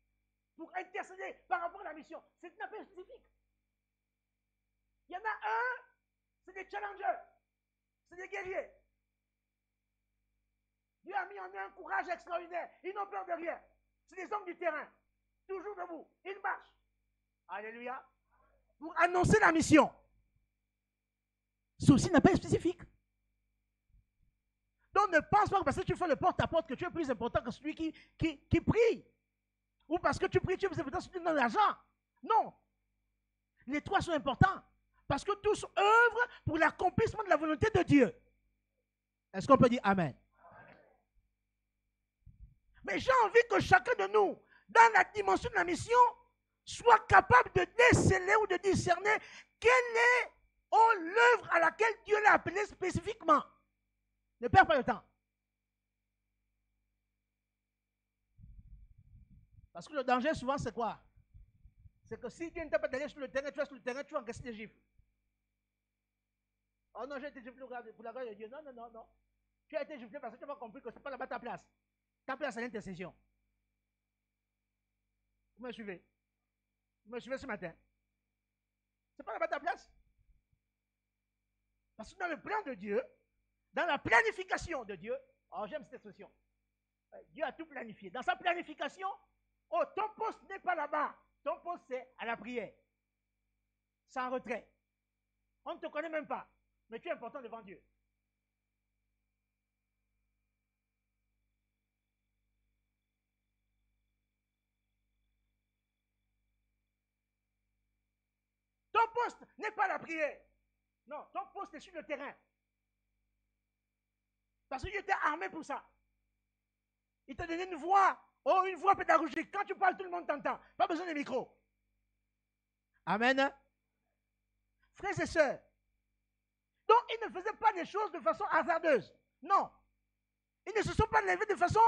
pour intercéder par rapport à la mission. C'est un appel spécifique. Il y en a un, c'est des challengers, c'est des guerriers. Dieu a mis en eux un courage extraordinaire. Ils n'ont peur de rien. C'est des hommes du terrain, toujours debout. Ils marchent. Alléluia. Pour annoncer la mission. C'est aussi un appel spécifique. Donc ne pense pas que parce que tu fais le porte-à-porte que tu es plus important que celui qui prie. Ou parce que tu pries, tu es plus important que celui qui donne l'argent. Non. Les trois sont importants. Parce que tous œuvrent pour l'accomplissement de la volonté de Dieu. Est-ce qu'on peut dire Amen? Mais j'ai envie que chacun de nous, dans la dimension de la mission, soit capable de déceler ou de discerner quelle est l'œuvre à laquelle Dieu l'a appelé spécifiquement. Ne perds pas le temps. Parce que le danger souvent c'est quoi? C'est que si Dieu ne t'a pas d'aller sur le terrain, tu vas sur le terrain, tu vas encaisser des gifles. Oh non, j'ai été giflé pour la gloire de Dieu. Non, non, non, non. Tu as été giflé parce que tu n'as pas compris que ce n'est pas là-bas ta place. Ta place c'est l'intercession. Vous me suivez? Vous me suivez ce matin? Ce n'est pas là-bas ta place. Parce que dans le plan de Dieu, dans la planification de Dieu, oh j'aime cette expression, Dieu a tout planifié. Dans sa planification, oh ton poste n'est pas là-bas, ton poste c'est à la prière. Sans retrait. On ne te connaît même pas, mais tu es important devant Dieu. Ton poste n'est pas la prière. Non, ton poste est sur le terrain. Parce que Dieu t'a armé pour ça. Il t'a donné une voix pédagogique. Quand tu parles, tout le monde t'entend. Pas besoin de micro. Amen. Frères et sœurs. Donc, ils ne faisaient pas des choses de façon hasardeuse. Non. Ils ne se sont pas levés de façon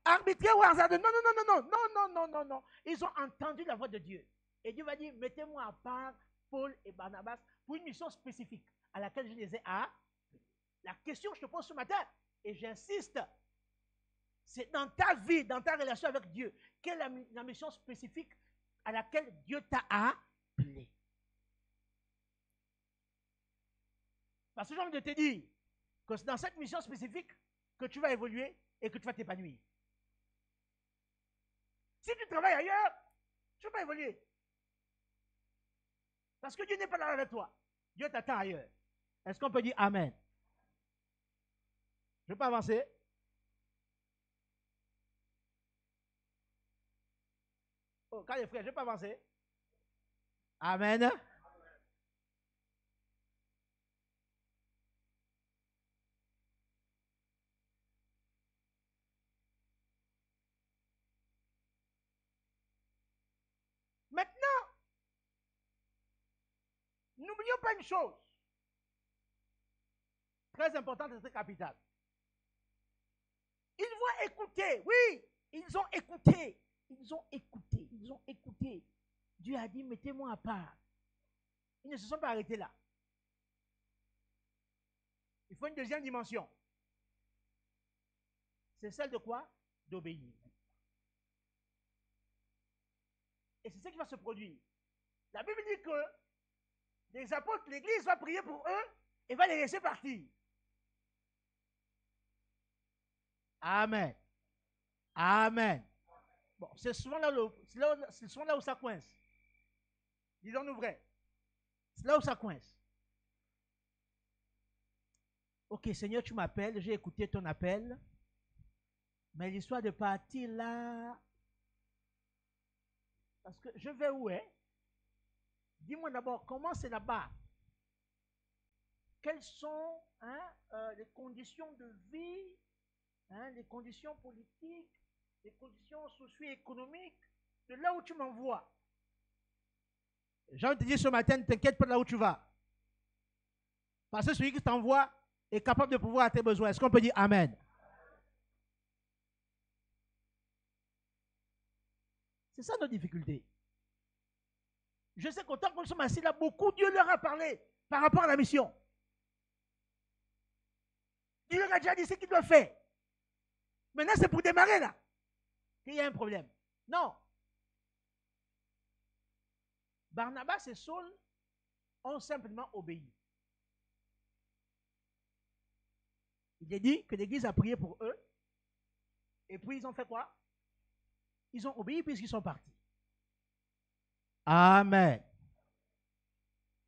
arbitraire ou hasardeuse. Non, non, non, non, non, non, non, non, non. Ils ont entendu la voix de Dieu. Et Dieu va dire, mettez-moi à part Paul et Barnabas pour une mission spécifique à laquelle je les ai appelés. La question que je te pose ce matin, et j'insiste, c'est dans ta vie, dans ta relation avec Dieu, quelle est la mission spécifique à laquelle Dieu t'a appelé? Parce que j'ai envie de te dire que c'est dans cette mission spécifique que tu vas évoluer et que tu vas t'épanouir. Si tu travailles ailleurs, tu ne vas pas évoluer. Parce que Dieu n'est pas là avec toi. Dieu t'attend ailleurs. Est-ce qu'on peut dire Amen? Je ne vais pas avancer. Oh, quand les frères, je ne vais pas avancer. Amen. Maintenant, n'oublions pas une chose très importante et très capitale. Ils vont écouter, oui, ils ont écouté, ils ont écouté, ils ont écouté. Dieu a dit, mettez-moi à part. Ils ne se sont pas arrêtés là. Il faut une deuxième dimension. C'est celle de quoi? D'obéir. Et c'est ce qui va se produire. La Bible dit que les apôtres, l'Église va prier pour eux et va les laisser partir. Amen. Amen. Bon, c'est souvent là où ça coince. Disons-nous vrai. C'est là où ça coince. Ok, Seigneur, tu m'appelles, j'ai écouté ton appel. Mais l'histoire de partir là, parce que je vais où est? Dis-moi d'abord, comment c'est là-bas? Quelles sont les conditions de vie, les conditions politiques, les conditions socio-économiques de là où tu m'envoies? J'ai envie de te dire ce matin, ne t'inquiète pas de là où tu vas. Parce que celui qui t'envoie est capable de pouvoir à tes besoins. Est-ce qu'on peut dire Amen? C'est ça notre difficulté. Je sais qu'autant que nous sommes assis là, beaucoup, Dieu leur a parlé par rapport à la mission. Dieu leur a déjà dit ce qu'ils doivent faire. Maintenant, c'est pour démarrer là qu'il y a un problème. Non. Barnabas et Saul ont simplement obéi. Il est dit que l'Église a prié pour eux. Et puis ils ont fait quoi? Ils ont obéi puisqu'ils sont partis. Amen.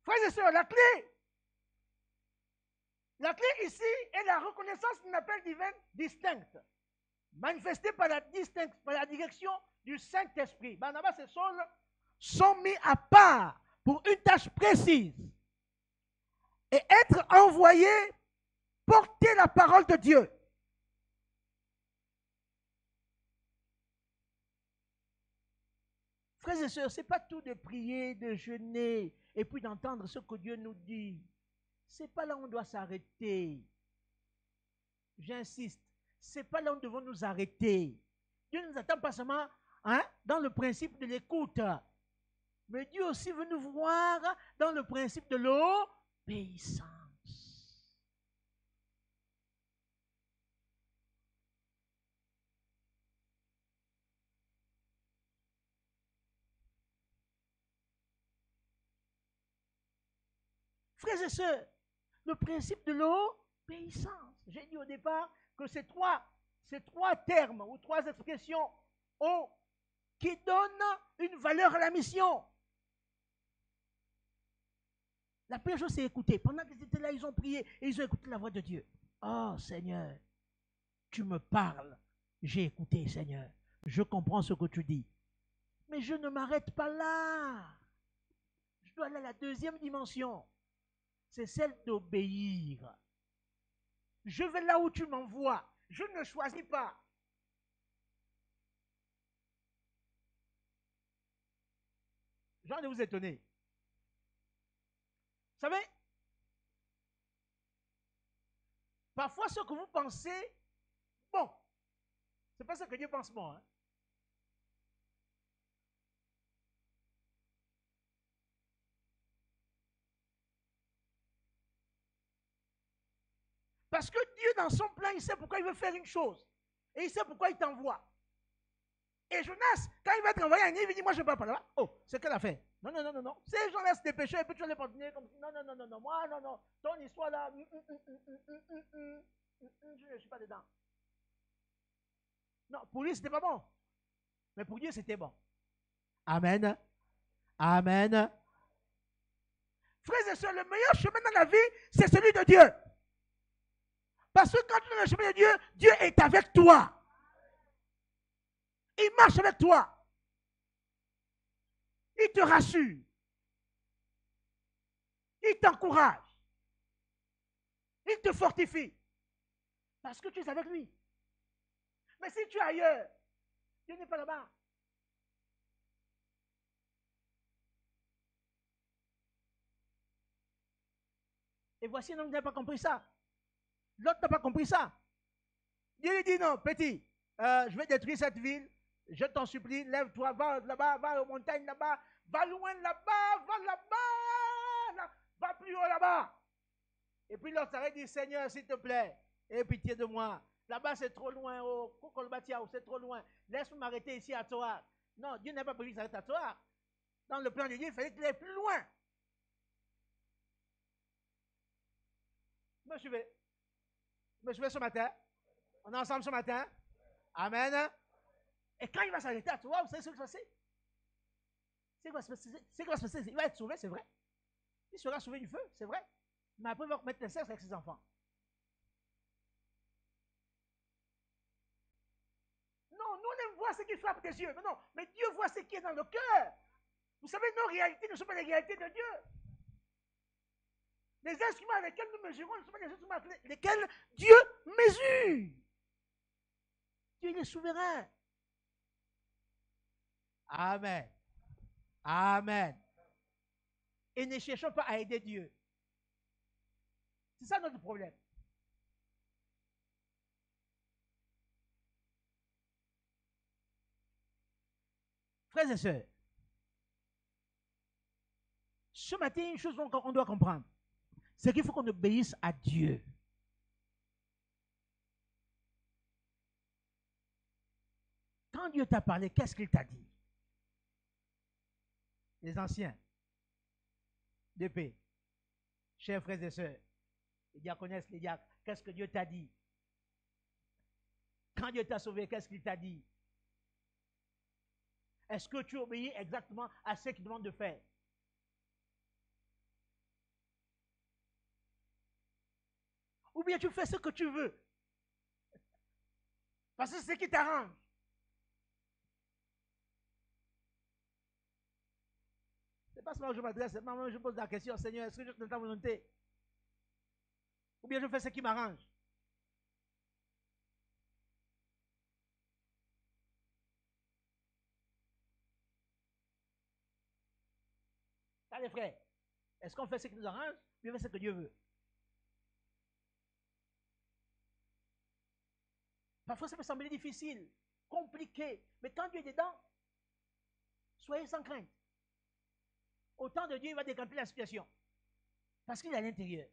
Frères et sœurs, la clé ici est la reconnaissance d'un appel divin distinct, manifestée par la direction du Saint-Esprit. Barnabas et Saul sont mis à part pour une tâche précise et être envoyés porter la parole de Dieu. Frères et sœurs, ce n'est pas tout de prier, de jeûner et puis d'entendre ce que Dieu nous dit. Ce n'est pas là où on doit s'arrêter. J'insiste, ce n'est pas là où nous devons nous arrêter. Dieu ne nous attend pas seulement dans le principe de l'écoute, mais Dieu aussi veut nous voir dans le principe de l'obéissance. Frères et sœurs, le principe de l'obéissance. J'ai dit au départ que ces trois termes ou trois expressions qui donnent une valeur à la mission. La première chose, c'est écouter. Pendant qu'ils étaient là, ils ont prié et ils ont écouté la voix de Dieu. Oh Seigneur, tu me parles. J'ai écouté, Seigneur. Je comprends ce que tu dis. Mais je ne m'arrête pas là. Je dois aller à la deuxième dimension. C'est celle d'obéir. Je vais là où tu m'envoies. Je ne choisis pas. J'ai envie de vous étonner. Vous savez, parfois ce que vous pensez, bon, c'est pas ce que Dieu pense bon. Parce que Dieu, dans son plan, il sait pourquoi il veut faire une chose. Et il sait pourquoi il t'envoie. Et Jonas, quand il va être envoyé à Ninive, il dit, moi je ne vais pas là-bas. Oh, c'est qu'elle a fait. Non. Ces gens-là se dépêchaient et puis tu vas les pardonner comme non. Moi, non. Ton histoire là, je ne suis pas dedans. Non, pour lui, c'était pas bon. Mais pour Dieu, c'était bon. Amen. Amen. Frères et sœurs, le meilleur chemin dans la vie, c'est celui de Dieu. Parce que quand tu es dans le chemin de Dieu, Dieu est avec toi. Il marche avec toi. Il te rassure. Il t'encourage. Il te fortifie. Parce que tu es avec lui. Mais si tu es ailleurs, Dieu n'est pas là-bas. Et voici un homme qui n'a pas compris ça. L'autre n'a pas compris ça. Dieu lui dit non, petit, je vais détruire cette ville. Je t'en supplie, lève-toi, va là-bas, va aux montagnes là-bas, va loin là-bas, va là-bas, va plus haut là-bas. Et puis l'autre s'arrête et dit, Seigneur, s'il te plaît, aie pitié de moi. Là-bas, c'est trop loin, au Kokolbatiaou, c'est trop loin. Laisse-moi m'arrêter ici à Toar. Non, Dieu n'a pas prévu qu'il s'arrête à Toar. Dans le plan de Dieu, il fallait qu'il aille plus loin. Vous me suivez? Vous me suivez ce matin? On est ensemble ce matin? Amen. Et quand il va s'arrêter à toi, vous savez ce qui va se passer? C'est quoi se passer? Il va être sauvé, c'est vrai. Il sera sauvé du feu, c'est vrai. Mais après, il va remettre le sexe avec ses enfants. Non, nous on aime voir ce qui frappe tes yeux. Non, mais Dieu voit ce qui est dans le cœur. Vous savez, nos réalités ne sont pas les réalités de Dieu. Les instruments avec lesquels nous mesurons ne sont pas les instruments avec lesquels Dieu mesure. Dieu est souverain. Amen. Amen. Et ne cherchons pas à aider Dieu. C'est ça notre problème. Frères et sœurs, ce matin, une chose qu'on doit comprendre, c'est qu'il faut qu'on obéisse à Dieu. Quand Dieu t'a parlé, qu'est-ce qu'il t'a dit? Les anciens, d'épée, chers frères et sœurs, les diaconesses, les diacres, qu'est-ce que Dieu t'a dit? Quand Dieu t'a sauvé, qu'est-ce qu'il t'a dit? Est-ce que tu obéis exactement à ce qu'il demande de faire? Ou bien tu fais ce que tu veux? Parce que c'est ce qui t'arrange. C'est pas seulement que je m'adresse, c'est moi je pose la question, Seigneur, est-ce que je fais ta volonté? Ou bien je fais ce qui m'arrange? Ça, les frères, est-ce qu'on fait ce qui nous arrange ou bien on fait ce que Dieu veut? Parfois, ça peut sembler difficile, compliqué, mais quand Dieu est dedans, soyez sans crainte. Au temps de Dieu, il va décanter la situation. Parce qu'il est à l'intérieur.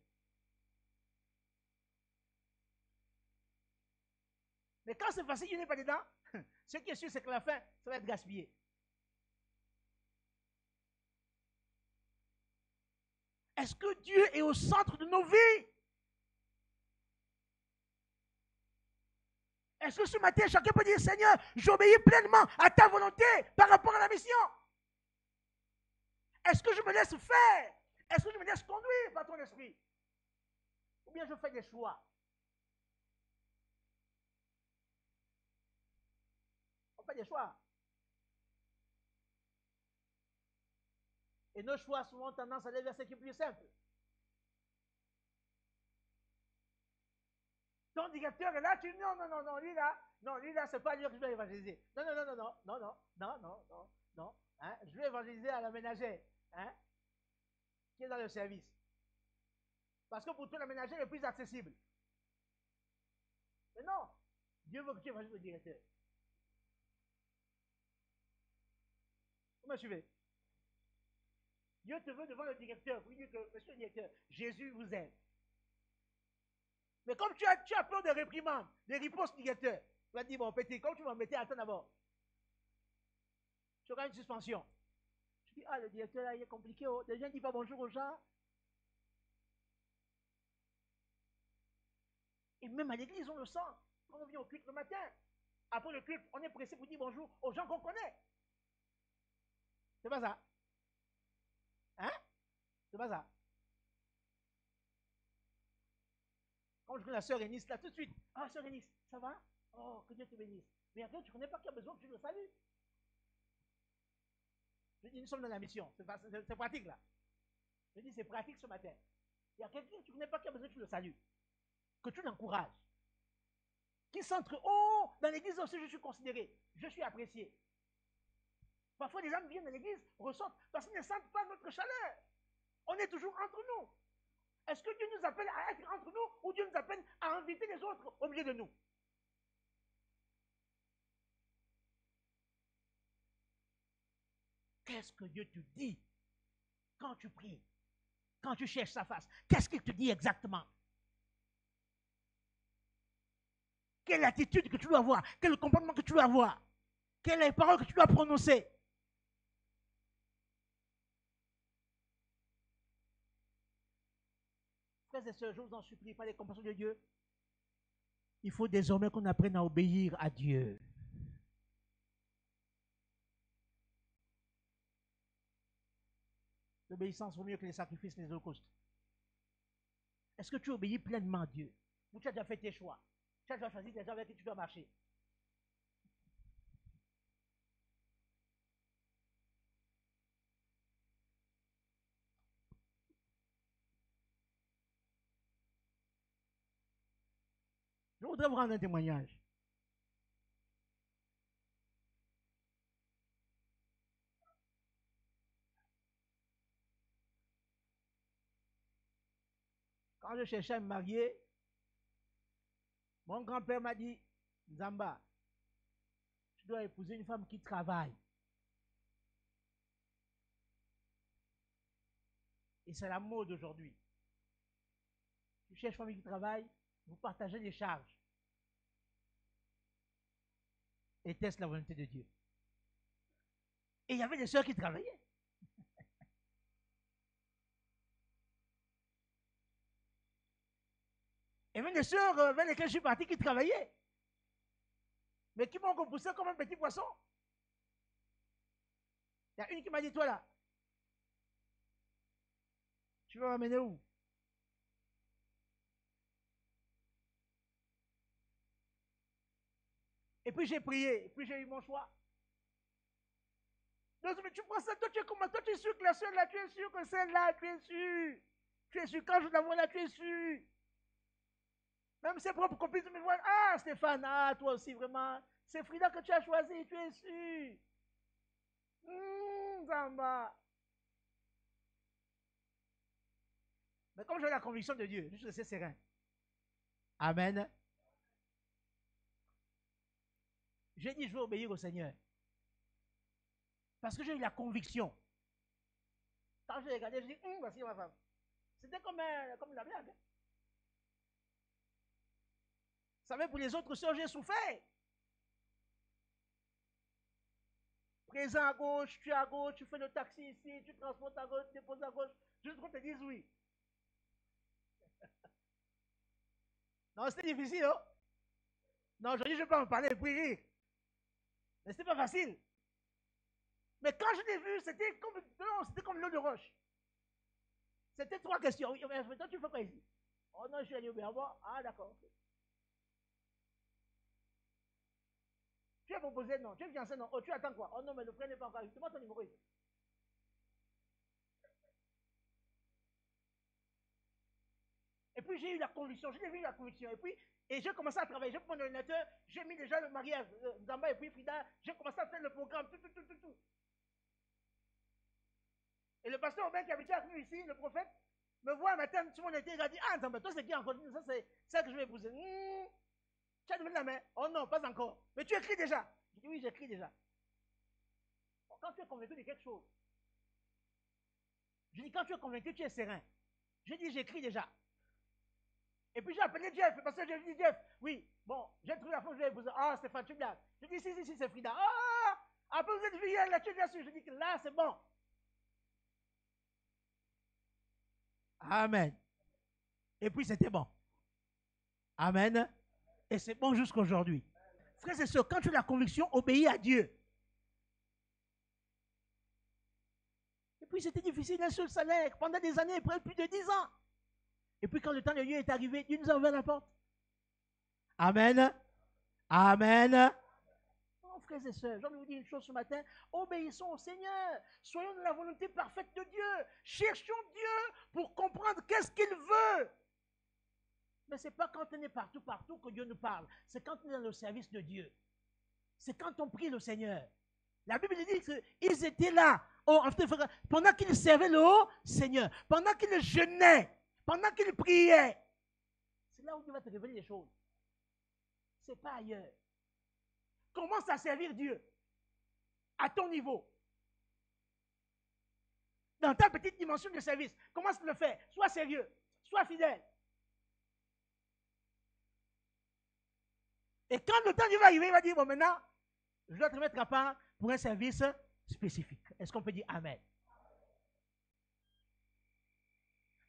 Mais quand c'est facile, il n'est pas dedans. Ce qui est sûr, c'est que la fin, ça va être gaspillé. Est-ce que Dieu est au centre de nos vies? Est-ce que ce matin, chacun peut dire, Seigneur, j'obéis pleinement à ta volonté par rapport à la mission? Est-ce que je me laisse faire? Est-ce que je me laisse conduire par ton esprit? Ou bien je fais des choix? On fait des choix. Et nos choix souvent ont tendance à aller vers ce qui est plus simple. Ton directeur est là, tu dis non, lui là, c'est pas lui que je dois évangéliser. Non. Hein? Je vais évangéliser à la ménagère, hein? Qui est dans le service. Parce que pour toi, la ménagère est plus accessible. Mais non, Dieu veut que tu évangélises le directeur. Vous me suivez? Dieu te veut devant le directeur pour lui dire que, monsieur le directeur, Jésus vous aime. Mais comme tu as peur de réprimandes, des ripostes du directeur, tu vas dire, bon petit, comme tu vas me mettre, attends d'abord. Tu auras une suspension. Tu dis, ah, le directeur là, il est compliqué. Oh. Les gens ne disent pas bonjour aux gens. Et même à l'église, on le sent. Quand on vient au culte le matin, après le culte, on est pressé pour dire bonjour aux gens qu'on connaît. C'est pas ça? Hein? C'est pas ça? Quand je connais la sœur Eunice, là, tout de suite, ah, sœur Eunice, ça va? Oh, que Dieu te bénisse. Mais après, tu ne connais pas qui a besoin que tu le salues. Je dis, nous sommes dans la mission, c'est pratique là. Je dis, c'est pratique ce matin. Il y a quelqu'un que tu ne connais pas qui a besoin que tu le salues, que tu l'encourages, qui s'entre, oh, dans l'église aussi je suis considéré, je suis apprécié. Parfois les gens viennent dans l'église, ressortent, parce qu'ils ne sentent pas notre chaleur. On est toujours entre nous. Est-ce que Dieu nous appelle à être entre nous ou Dieu nous appelle à inviter les autres au milieu de nous? Qu'est-ce que Dieu te dit quand tu pries, quand tu cherches sa face? Qu'est-ce qu'il te dit exactement? Quelle attitude que tu dois avoir? Quel comportement que tu dois avoir? Quelles sont les paroles que tu dois prononcer? Frères et sœurs, je vous en supplie, par les compassions de Dieu, il faut désormais qu'on apprenne à obéir à Dieu. L'obéissance vaut mieux que les sacrifices et les holocaustes. Est-ce que tu obéis pleinement à Dieu? Ou tu as déjà fait tes choix? Tu as déjà choisi les gens avec qui tu dois marcher? Je voudrais vous rendre un témoignage. Quand je cherchais à me marier, mon grand-père m'a dit, Nzamba, tu dois épouser une femme qui travaille. Et c'est la mode aujourd'hui. Tu cherches une femme qui travaille, vous partagez les charges. Était-ce la volonté de Dieu? Et il y avait des sœurs qui travaillaient. Et même des sœurs vers lesquelles je suis parti qui travaillaient. Mais qui m'ont repoussé comme un petit poisson. Il y a une qui m'a dit, toi là, tu vas m'amener où? Et puis j'ai prié, et puis j'ai eu mon choix. Donc, mais tu prends ça, toi tu es comment? Toi tu es sûr que la seule là, tu es sûr que celle-là, tu es sûr. Tu es sûr, quand je la vois là, tu es sûr. Même ses propres copines me voient, ah Stéphane, ah toi aussi vraiment, c'est Frida que tu as choisi, tu es sûr. Zamba. Mais comme j'ai la conviction de Dieu, je suis resté serein. Amen. J'ai dit, je vais obéir au Seigneur. Parce que j'ai eu la conviction. Quand j'ai regardé, je dis, voici ma femme. C'était comme la blague. Vous savez, pour les autres sœurs, j'ai souffert. Présent à gauche, tu fais le taxi ici, tu transportes à gauche, tu déposes à gauche, juste qu'on te dise oui. Non, c'était difficile, hein? Non, aujourd'hui, je ne vais pas en parler et puis rire. Mais c'était pas facile. Mais quand je l'ai vu, c'était comme l'eau de roche. C'était 3 questions. Oui, mais toi, tu fais quoi ici? Oh non, je suis allé au Berbois. Ah, d'accord. Okay. Tu es proposé, non. Tu es fiancé, non. Oh, tu attends quoi? Oh non, mais le frère n'est pas encore. Justement, ton numéro ici. Et puis j'ai eu la conviction, je l'ai vu la conviction. Et j'ai commencé à travailler. J'ai pris mon ordinateur, j'ai mis déjà le mariage, Zamba et puis Frida. J'ai commencé à faire le programme, tout. Et le pasteur Aubin qui habitait avec nous ici, le prophète, me voit un matin sur mon été, il a dit, ah Zamba, toi c'est qui encore? Ça c'est ça que je vais épouser. Tu as donné la main? Oh non, pas encore. Mais tu écris déjà? Je dis oui, j'écris déjà. Quand tu es convaincu de quelque chose, je dis quand tu es convaincu, tu es serein. Je dis j'écris déjà. Et puis j'ai appelé Jeff, parce que j'ai dit Jeff, oui, bon, j'ai trouvé la fois que je vais épouser. Ah, Stéphane, tu me blagues. Je dis si, c'est Frida. Ah, après vous êtes vu hier, là, tu es bien sûr. Je dis que là, c'est bon. Amen. Et puis c'était bon. Amen. Et c'est bon jusqu'à aujourd'hui. Frères et sœurs, quand tu as la conviction, obéis à Dieu. Et puis c'était difficile, un seul salaire, pendant des années, plus de 10 ans. Et puis quand le temps de Dieu est arrivé, Dieu nous a ouvert la porte. Amen. Amen. frères et sœurs, j'ai envie de vous dire une chose ce matin, obéissons au Seigneur, soyons dans la volonté parfaite de Dieu, cherchons Dieu pour comprendre qu'est-ce qu'il veut. Mais ce n'est pas quand on est partout que Dieu nous parle, c'est quand on est dans le service de Dieu. C'est quand on prie le Seigneur. La Bible dit qu'ils étaient là, pendant qu'ils servaient le Seigneur, pendant qu'ils jeûnaient, pendant qu'ils priaient. C'est là où Dieu va te révéler les choses. Ce n'est pas ailleurs. Commence à servir Dieu à ton niveau. Dans ta petite dimension de service, commence à le faire. Sois sérieux, sois fidèle. Et quand le temps Dieu va arriver, il va dire, bon maintenant, je dois te mettre à part pour un service spécifique. Est-ce qu'on peut dire Amen?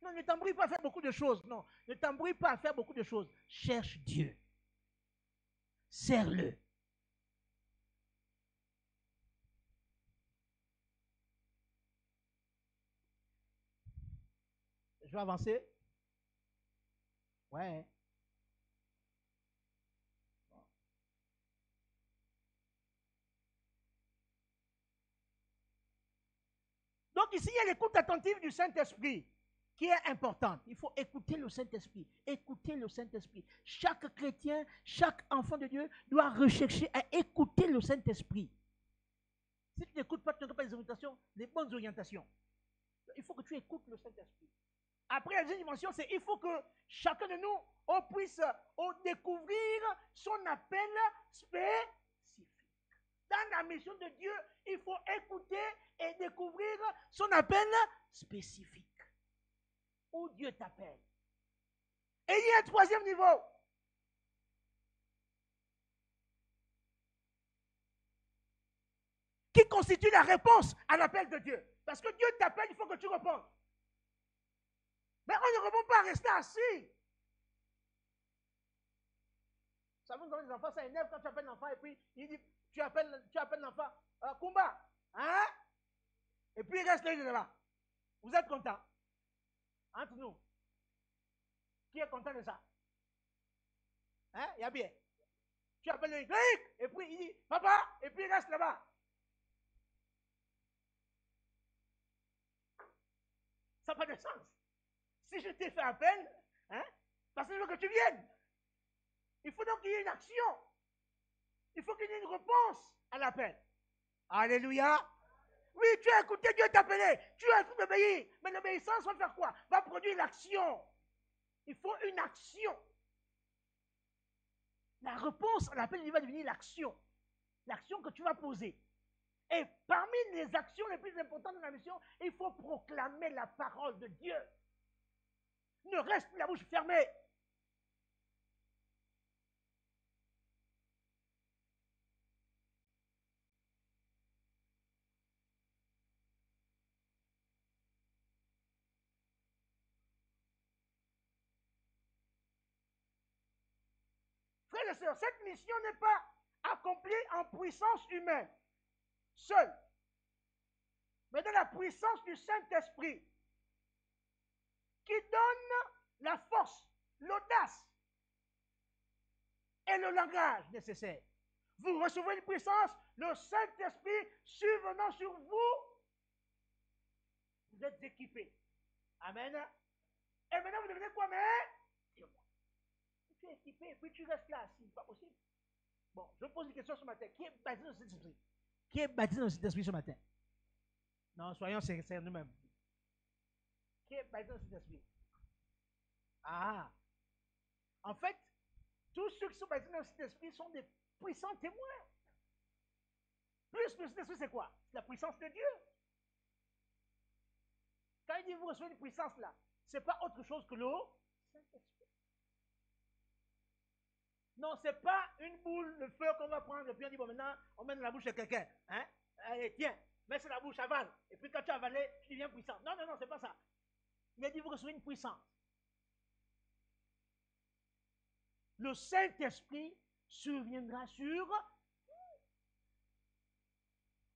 Non, ne t'embrouille pas à faire beaucoup de choses. Non, ne t'embrouille pas à faire beaucoup de choses. Cherche Dieu. Sers-le. Je vais avancer. Ouais. Donc ici, il y a l'écoute attentive du Saint-Esprit qui est importante. Il faut écouter le Saint-Esprit. Écouter le Saint-Esprit. Chaque chrétien, chaque enfant de Dieu doit rechercher à écouter le Saint-Esprit. Si tu n'écoutes pas, tu n'auras pas des bonnes orientations. Il faut que tu écoutes le Saint-Esprit. Après, la deuxième dimension, c'est qu'il faut que chacun de nous on puisse découvrir son appel spécifique. Dans la mission de Dieu, il faut écouter et découvrir son appel spécifique. Où Dieu t'appelle. Et il y a un troisième niveau. Qui constitue la réponse à l'appel de Dieu. Parce que Dieu t'appelle, il faut que tu répondes. Mais on ne répond pas à rester assis. Vous savez, quand les enfants, ça énerve quand tu appelles l'enfant et puis il dit, tu appelles l'enfant, Kumba, hein? Et puis il reste là, il est là. Vous êtes content? Entre nous. Qui est content de ça? Hein? Il y a bien. Tu appelles le Y, et puis il dit, papa, et puis il reste là-bas. Ça n'a pas de sens. Si je t'ai fait appel, hein, parce que je veux que tu viennes. Il faut donc qu'il y ait une action. Il faut qu'il y ait une réponse à l'appel. Alléluia. Oui, tu as écouté, Dieu t'a appelé. Tu as tout obéi. Mais l'obéissance va faire quoi? Va produire l'action. Il faut une action. La réponse à l'appel, il va devenir l'action. L'action que tu vas poser. Et parmi les actions les plus importantes de la mission, il faut proclamer la parole de Dieu. Ne reste la bouche fermée. Frères et sœurs, cette mission n'est pas accomplie en puissance humaine, seule, mais dans la puissance du Saint-Esprit, qui donne la force, l'audace et le langage nécessaire. Vous recevez une puissance, le Saint-Esprit survenant sur vous, vous êtes équipés. Amen. Et maintenant vous devenez quoi, mais tu es équipé et puis tu restes là assis, pas possible. Bon, je pose une question ce matin. Qui est baptisé dans le Saint-Esprit? Qui est baptisé dans le Saint-Esprit ce matin? Non, soyons sincères nous-mêmes. Qui est baptisé dans le Saint-Esprit? Ah! En fait, tous ceux qui sont baptisés dans le Saint-Esprit sont des puissants témoins. Plus le Saint-Esprit, c'est quoi? C'est la puissance de Dieu. Quand il dit vous recevez une puissance là, ce n'est pas autre chose que le Saint-Esprit. Non, ce n'est pas une boule de feu qu'on va prendre et puis on dit bon maintenant on met dans la bouche de quelqu'un. Hein? Allez, tiens, mets sur la bouche, avale. Et puis quand tu as avalé, tu deviens puissant. Non, non, non, c'est pas ça. Il a dit vous recevez une puissance. Le Saint-Esprit surviendra sur vous.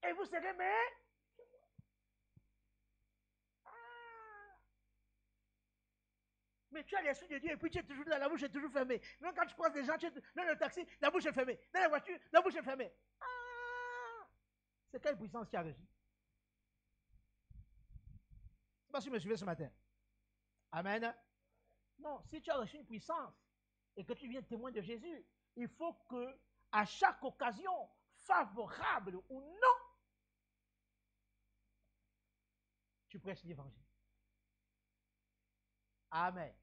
Et vous serez mes. Mais tu as l'Esprit de Dieu et puis tu es toujours dans la bouche, est toujours fermée. Même quand tu croises des gens, tu es dans le taxi, la bouche est fermée. Dans la voiture, la bouche est fermée. Ah! C'est quelle puissance qui a régi? Je ne sais pas si vous me suivez ce matin. Amen. Non, si tu as reçu une puissance et que tu viens témoin de Jésus, il faut que à chaque occasion, favorable ou non, tu prêches l'évangile. Amen.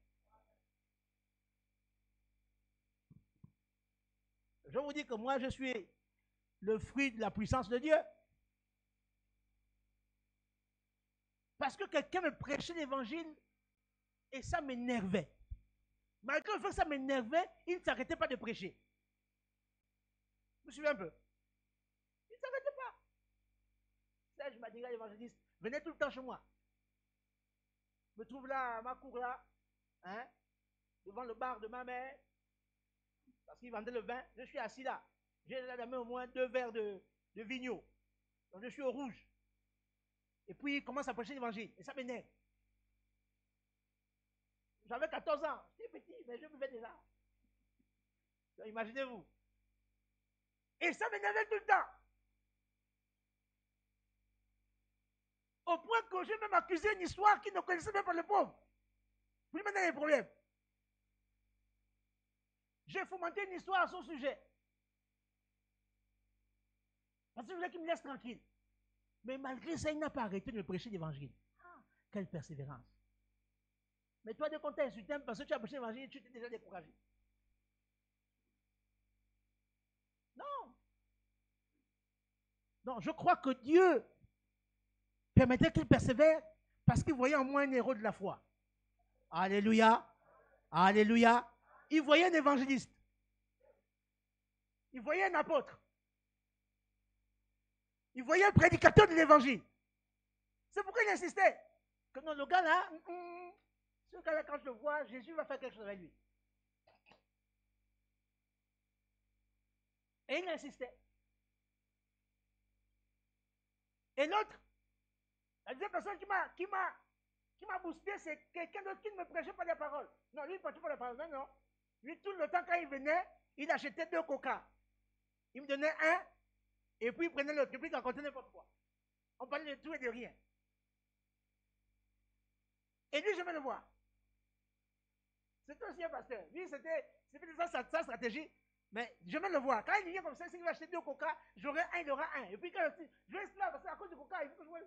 Je vous dis que moi, je suis le fruit de la puissance de Dieu. Parce que quelqu'un me prêchait l'évangile et ça m'énervait. Malgré le fait que ça m'énervait, il ne s'arrêtait pas de prêcher. Vous me suivez un peu? Il ne s'arrêtait pas. Serge m'a dit à l'évangéliste, venez tout le temps chez moi. Je me trouve là, à ma cour là, hein, devant le bar de ma mère, parce qu'il vendait le vin. Je suis assis là. J'ai là la main au moins 2 verres de vigno. Donc je suis au rouge. Et puis il commence à prêcher l'évangile. Et ça m'énerve. J'avais 14 ans. J'étais petit, mais je buvais déjà. Donc imaginez-vous. Et ça m'énervait tout le temps. Au point que j'ai même accusé une histoire qui ne connaissait même pas le pauvre. Puis maintenant il y a des problèmes. J'ai fomenté une histoire à son sujet. Parce que je voulais qu'il me laisse tranquille. Mais malgré ça, il n'a pas arrêté de me prêcher l'évangile. Ah, quelle persévérance. Mais toi, dès qu'on t'a insulté, parce que tu as prêché l'évangile, tu t'es déjà découragé. Non. Non, je crois que Dieu permettait qu'il persévère parce qu'il voyait en moi un héros de la foi. Alléluia. Alléluia. Il voyait un évangéliste. Il voyait un apôtre. Il voyait un prédicateur de l'évangile. C'est pourquoi il insistait. Que non, le gars là, ce gars là, quand je le vois, Jésus va faire quelque chose avec lui. Et il insistait. Et l'autre, la deuxième personne qui m'a boosté, c'est quelqu'un d'autre qui ne me prêchait pas les paroles. Non, lui, il ne prêchait pas les paroles. Non, non. Lui, tout le temps, quand il venait, il achetait 2 coca. Il me donnait un, et puis il prenait l'autre, et puis il racontait n'importe quoi. On parlait de tout et de rien. Et lui, je vais le voir. C'était aussi un pasteur. Lui, c'était sa stratégie. Mais je vais le voir. Quand il vient comme ça, s'il va acheter 2 coca, j'aurai un, il aura un. Et puis quand je reste là, parce qu'à cause du coca, il faut que je vois.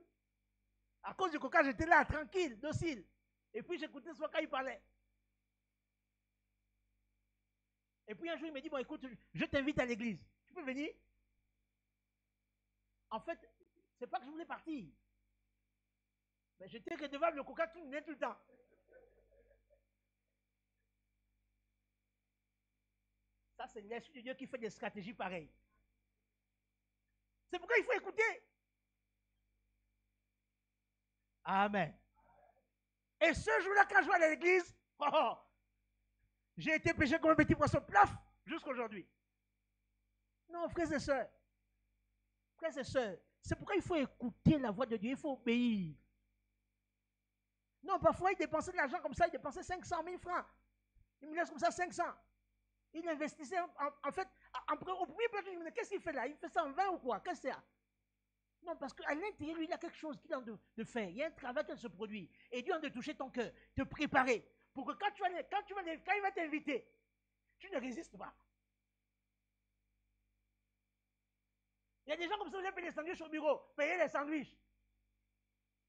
À cause du coca, j'étais là, tranquille, docile. Et puis j'écoutais soit quand il parlait. Et puis un jour, il me dit, bon, écoute, je t'invite à l'église. Tu peux venir? En fait, c'est pas que je voulais partir. Mais j'étais redevable le coca qui me venait tout le temps. Ça, c'est l'Esprit de Dieu qui fait des stratégies pareilles. C'est pourquoi il faut écouter. Amen. Et ce jour-là, quand je vais à l'église, j'ai été péché comme un petit poisson plaf jusqu'à aujourd'hui. Non, frères et sœurs. Frères et sœurs, c'est pourquoi il faut écouter la voix de Dieu, il faut obéir. Non, parfois, il dépensait de l'argent comme ça, il dépensait 500 000 francs. Il me laisse comme ça 500. Il investissait, en fait, au premier plan, je me disais, qu'est-ce qu'il fait là? Il fait ça en 20 ou quoi? Qu'est-ce que c'est? Non, parce qu'à l'intérieur, lui, il a quelque chose qu'il a de faire. Il y a un travail qui se produit. Et Dieu a de toucher ton cœur, te préparer. Pour que quand il va t'inviter, tu ne résistes pas. Il y a des gens comme ça, vous avez payé les sandwichs au bureau. Payez les sandwichs.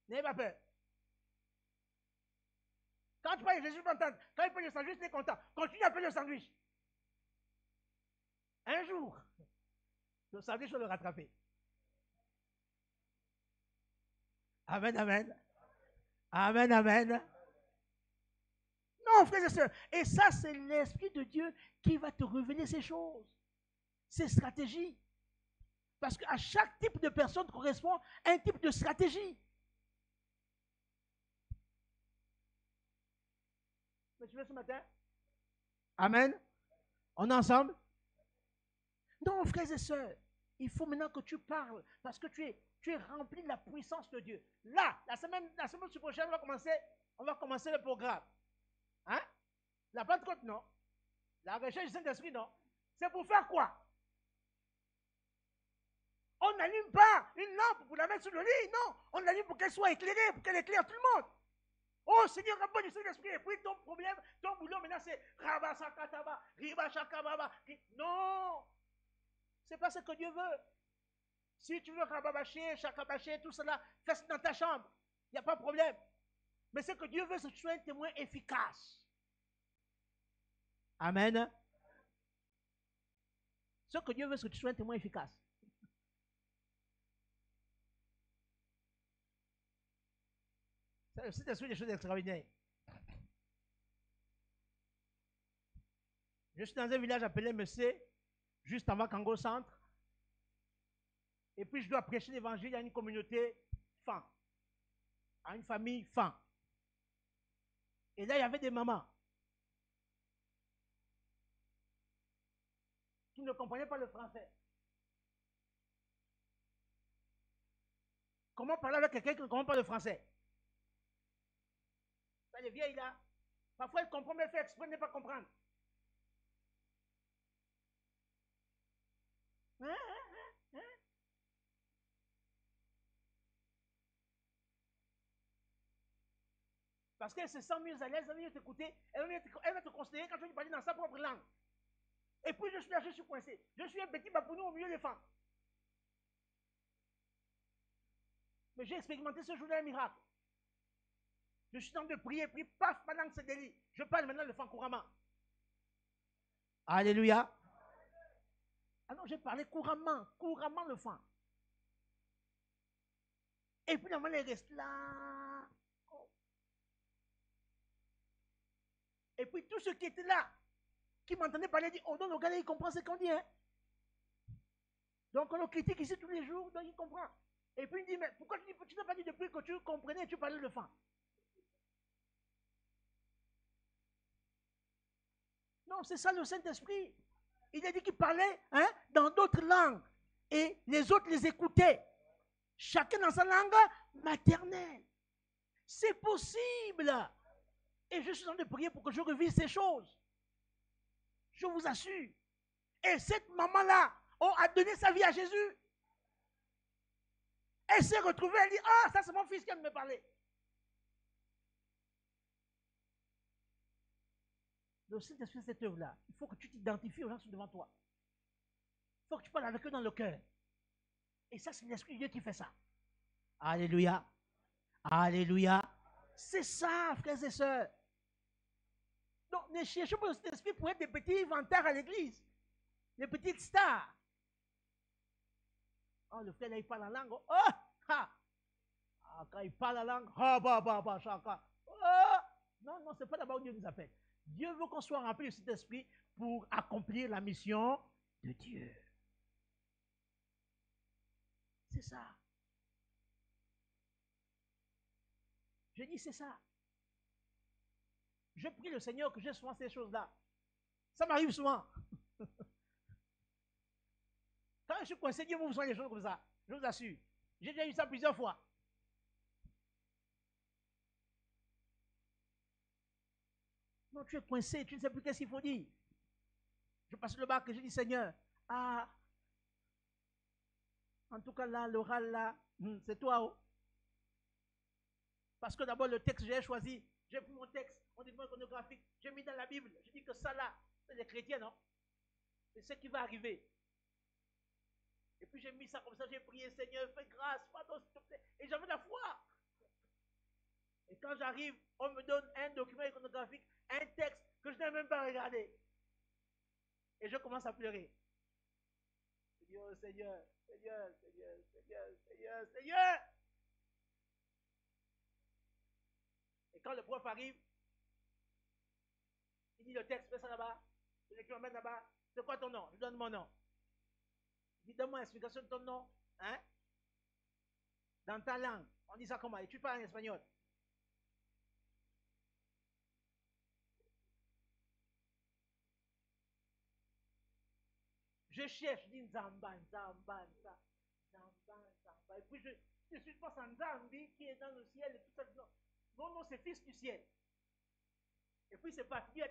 N'ayez pas peur. Quand tu payes, Jésus m'entend. Quand il paye le sandwich, tu es content. Continue à payer le sandwich. Un jour, le sandwich va le rattraper. Amen, amen. Amen, amen. Non, frères et sœurs. Et ça, c'est l'Esprit de Dieu qui va te révéler ces choses, ces stratégies. Parce qu'à chaque type de personne correspond un type de stratégie. Vous suivez ce matin? Amen. On est ensemble? Non, frères et sœurs, il faut maintenant que tu parles parce que tu es rempli de la puissance de Dieu. Là, la semaine prochaine, on va commencer le programme. Hein? La Pentecôte, non. La recherche du Saint-Esprit, non. C'est pour faire quoi? On On n'allume pas une lampe pour la mettre sur le lit, non. On l'allume pour qu'elle soit éclairée, pour qu'elle éclaire tout le monde. Oh Seigneur, rapport du Saint-Esprit. Et puis ton problème, ton boulot maintenant c'est Rabasakataba, Ribashakababa. Non, c'est pas ce que Dieu veut. Si tu veux Rababaché, Chakabaché, tout cela, fais-le dans ta chambre. Il n'y a pas de problème. Mais ce que Dieu veut, c'est que tu sois un témoin efficace. Amen. Ce que Dieu veut, c'est que tu sois un témoin efficace. C'est des choses extraordinaires. Je suis dans un village appelé Messé, juste avant Kango Centre. Et puis je dois prêcher l'évangile à une communauté fan, à une famille fan. Et là, il y avait des mamans qui ne comprenaient pas le français. Comment parler avec quelqu'un qui ne comprend pas le français? Ça, les vieilles là, parfois elles comprennent, mais elles font exprès de ne pas comprendre. Parce qu'elle se sent mieux à l'aise, elle va t'écouter, elle va te considérer quand tu vas parler dans sa propre langue. Et puis je suis là, je suis coincé. Je suis un petit babounou au milieu des femmes. Mais j'ai expérimenté ce jour-là un miracle. Je suis en train de prier, puis paf, ma langue se délie. Je parle maintenant le fan couramment. Alléluia. Alors j'ai parlé couramment le fan. Et puis la main elle reste là. Oh. Et puis tous ceux qui étaient là, qui m'entendaient parler, disent, oh non, le gars, il comprend ce qu'on dit. Hein? Donc on le critique ici tous les jours, donc il comprend. Et puis il dit, mais pourquoi tu n'as pas dit depuis que tu comprenais, tu parlais le fan? Non, c'est ça le Saint-Esprit. Il a dit qu'il parlait dans d'autres langues. Et les autres les écoutaient. Chacun dans sa langue maternelle. C'est possible. Et je suis en train de prier pour que je revive ces choses. Je vous assure. Et cette maman-là a donné sa vie à Jésus. Elle s'est retrouvée, elle dit, ah, ça c'est mon fils qui vient de me parler. Le Saint-Esprit de cette œuvre-là, il faut que tu t'identifies aux gens qui sont devant toi. Il faut que tu parles avec eux dans le cœur. Et ça, c'est l'Esprit de Dieu qui fait ça. Alléluia. Alléluia. C'est ça, frères et sœurs. Donc, ne cherchez pas le Saint-Esprit pour être des petits vantards à l'église. Des petites stars. Oh, le frère, là, il parle en langue. Oh, ha. Ah, quand il parle en langue, ha, ba, chaka. Oh. Non, c'est pas d'abord où Dieu nous appelle. Dieu veut qu'on soit rempli de cet esprit pour accomplir la mission de Dieu. C'est ça. Je dis c'est ça. Je prie le Seigneur que j'ai souvent ces choses-là. Ça m'arrive souvent. Quand je suis coincé, Dieu vous soigne les choses comme ça. Je vous assure. J'ai déjà eu ça plusieurs fois. Non, tu es coincé, tu ne sais plus qu'est-ce qu'il faut dire. Je passe le bac et je dis, Seigneur, en tout cas là, l'oral là, c'est toi. Oh. Parce que d'abord le texte, j'ai choisi, j'ai pris mon texte, mon document iconographique, j'ai mis dans la Bible. Je dis que ça là, c'est les chrétiens, non? C'est ce qui va arriver. Et puis j'ai mis ça comme ça, j'ai prié, Seigneur, fais grâce, pardon, s'il te plaît. Et j'avais la foi. Et quand j'arrive, on me donne un document iconographique, un texte que je n'ai même pas regardé. Et je commence à pleurer. Je dis, oh Seigneur, Seigneur, Seigneur, Seigneur, Seigneur, Seigneur. Et quand le prof arrive, il dit le texte, fais ça là-bas, je l'écris là-bas. C'est quoi ton nom? Je donne mon nom. Il dit, donne-moi l'explication de ton nom. Hein? Dans ta langue. On dit ça comment? Et tu parles en espagnol. Je cherche, je dis Nzamba. Et puis je suis pas en Nzambi qui est dans le ciel et tout ça. Non, c'est fils du ciel. Et puis c'est parti.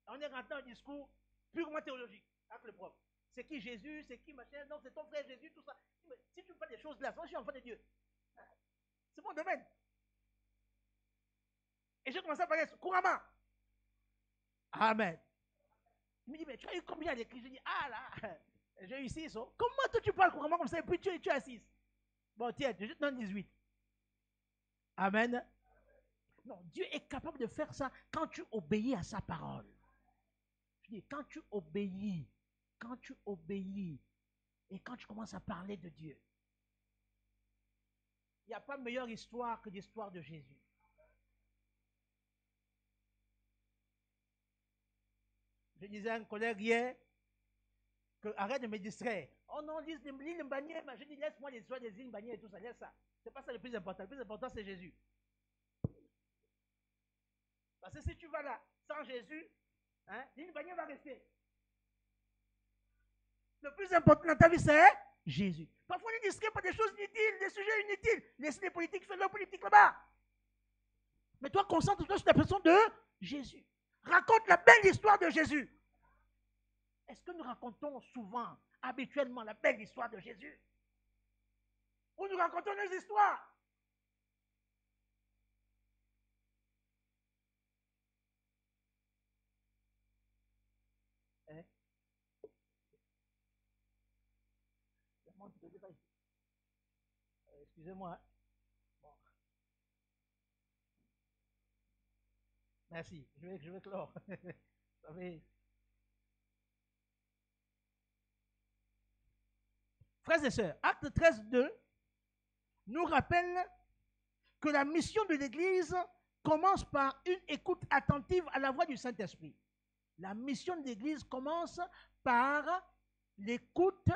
On est rentré dans un discours purement théologique avec le prof. c'est qui Jésus, c'est qui machin, non, c'est ton frère Jésus, tout ça. Si tu me fais des choses là, moi je suis enfant de Dieu. C'est mon domaine. Et j'ai commencé à parler couramment. Amen. Il me dit, mais tu as eu combien d'écrits? Je dis, ah là, j'ai eu 6. Oh. Comment toi tu parles couramment comme ça et puis tu as 6? Bon, tiens, je te donne 18. Amen. Non, Dieu est capable de faire ça quand tu obéis à sa parole. Je dis, quand tu obéis et quand tu commences à parler de Dieu, il n'y a pas meilleure histoire que l'histoire de Jésus. Je disais à un collègue hier que arrête de me distraire. Oh non, lis le bannier. Je dis, laisse-moi les histoires des lignes bannières et tout ça, laisse ça. C'est pas ça le plus important. Le plus important, c'est Jésus. Parce que si tu vas là, sans Jésus, hein, ligne bannière va rester. Le plus important dans ta vie, c'est Jésus. Parfois, on est distrait par des choses inutiles, des sujets inutiles. Laisse les politiques faire leur politique là-bas. Mais toi, concentre-toi sur la personne de Jésus. Raconte la belle histoire de Jésus. Est-ce que nous racontons souvent, habituellement, la belle histoire de Jésus? Ou nous racontons nos histoires? Hein? Excusez-moi. Bon. Merci, je vais clore. Vous savez. Frères et sœurs, Acte 13, 2 nous rappelle que la mission de l'Église commence par une écoute attentive à la voix du Saint-Esprit. La mission de l'Église commence par l'écoute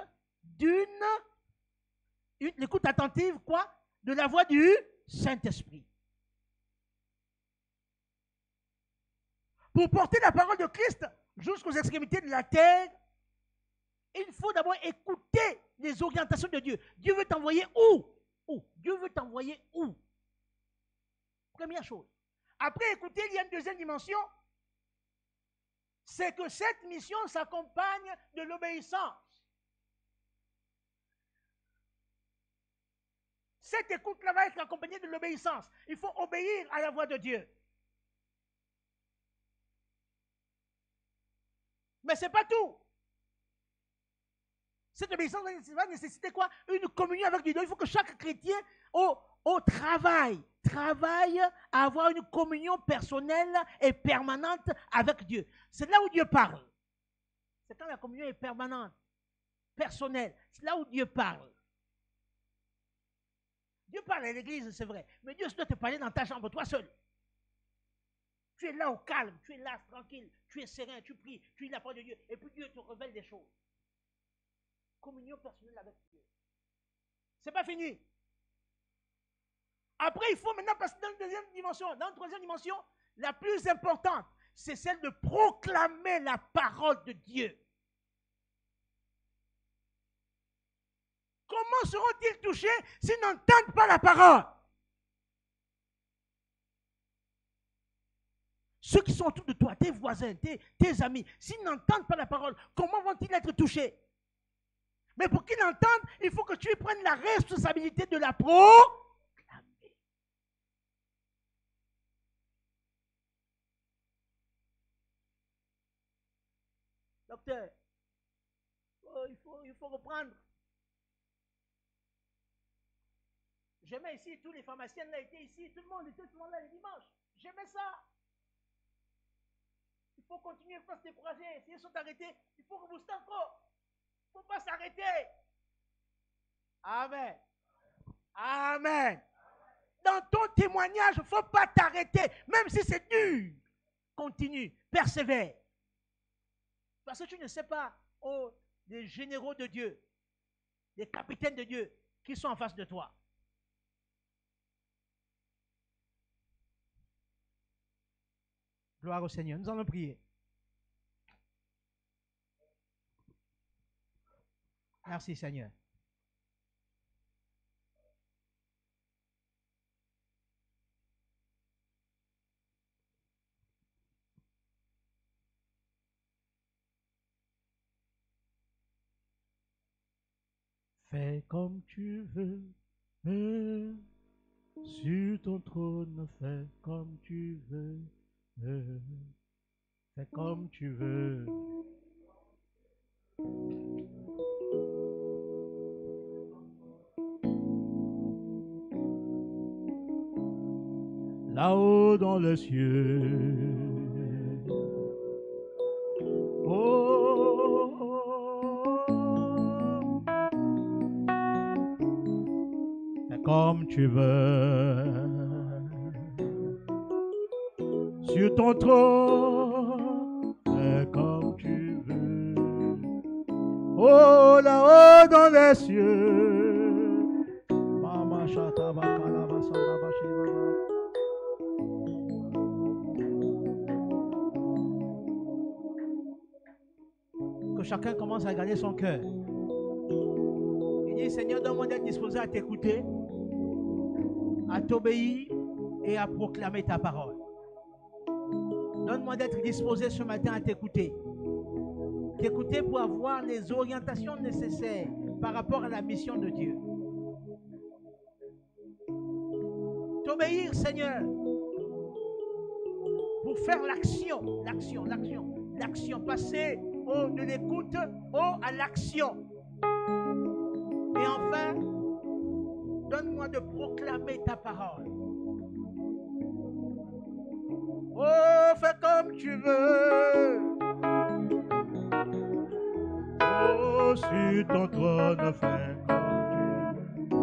l'écoute attentive, quoi? De la voix du Saint-Esprit. Pour porter la parole de Christ jusqu'aux extrémités de la terre, il faut d'abord écouter les orientations de Dieu. Dieu veut t'envoyer où? Dieu veut t'envoyer où? Première chose. Après écouter, il y a une deuxième dimension. C'est que cette mission s'accompagne de l'obéissance. Cette écoute-là va être accompagnée de l'obéissance. Il faut obéir à la voix de Dieu. Mais ce n'est pas tout. Cette obéissance va nécessiter quoi? Une communion avec Dieu. Il faut que chaque chrétien au travaille à avoir une communion personnelle et permanente avec Dieu. C'est là où Dieu parle. C'est quand la communion est permanente, personnelle. C'est là où Dieu parle. Dieu parle à l'église, c'est vrai. Mais Dieu doit te parler dans ta chambre, toi seul. Tu es là au calme, tu es là tranquille, tu es serein, tu pries, tu lis la parole de Dieu. Et puis Dieu te révèle des choses. Communion personnelle avec Dieu. C'est pas fini. Après, il faut maintenant passer dans une deuxième dimension. Dans une troisième dimension, la plus importante, c'est celle de proclamer la parole de Dieu. Comment seront-ils touchés s'ils n'entendent pas la parole? Ceux qui sont autour de toi, tes voisins, tes amis, s'ils n'entendent pas la parole, comment vont-ils être touchés? Mais pour qu'ils l'entendent, il faut que tu prennes la responsabilité de la proclamer. Docteur, il faut reprendre. J'aimais ici, tous les pharmaciens là étaient ici, tout le monde était souvent là les dimanches. J'aimais ça. Il faut continuer, il ne faut pas se décourager. S'ils sont arrêtés, il faut rebooster encore. Il ne faut pas s'arrêter. Amen. Amen. Dans ton témoignage, il ne faut pas t'arrêter. Même si c'est dur. Continue, persévère. Parce que tu ne sais pas, les généraux de Dieu, les capitaines de Dieu qui sont en face de toi. Gloire au Seigneur. Nous allons prier. Merci Seigneur. Fais comme tu veux. Sur ton trône, fais comme tu veux. Fais comme tu veux. Là-haut dans les cieux. Oh, fais comme tu veux. Sur ton trône, fais comme tu veux. Oh, là-haut dans les cieux. Mama Shata Bakala Basanda Bashira. Que chacun commence à garder son cœur. Il dit, Seigneur, donne-moi d'être disposé à t'écouter, à t'obéir et à proclamer ta parole. Donne-moi d'être disposé ce matin à t'écouter. T'écouter pour avoir les orientations nécessaires par rapport à la mission de Dieu. T'obéir, Seigneur, pour faire l'action, passer de l'écoute à l'action. Et enfin, donne-moi de proclamer ta parole. Oh, fais comme tu veux. Oh, sur ton trône, fais comme tu veux.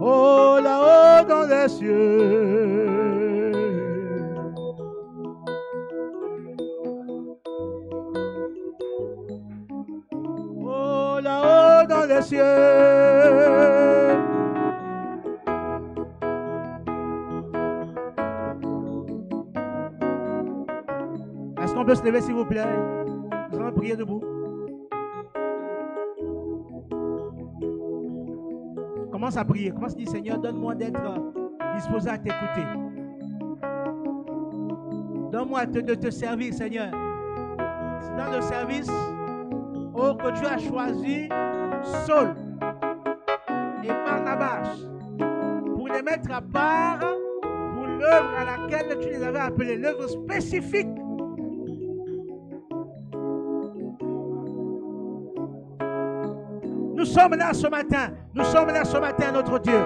Oh, là-haut dans les cieux. Oh, là-haut dans les cieux. Est-ce qu'on peut se lever, s'il vous plaît? Nous allons prier debout. Commence à prier. Commence à dire, Seigneur, donne-moi d'être disposé à t'écouter. Donne-moi de te servir, Seigneur. C'est dans le service que tu as choisi Saul et Barnabas pour les mettre à part pour l'œuvre à laquelle tu les avais appelés, l'œuvre spécifique. Nous sommes là ce matin. Nous sommes là ce matin, notre Dieu.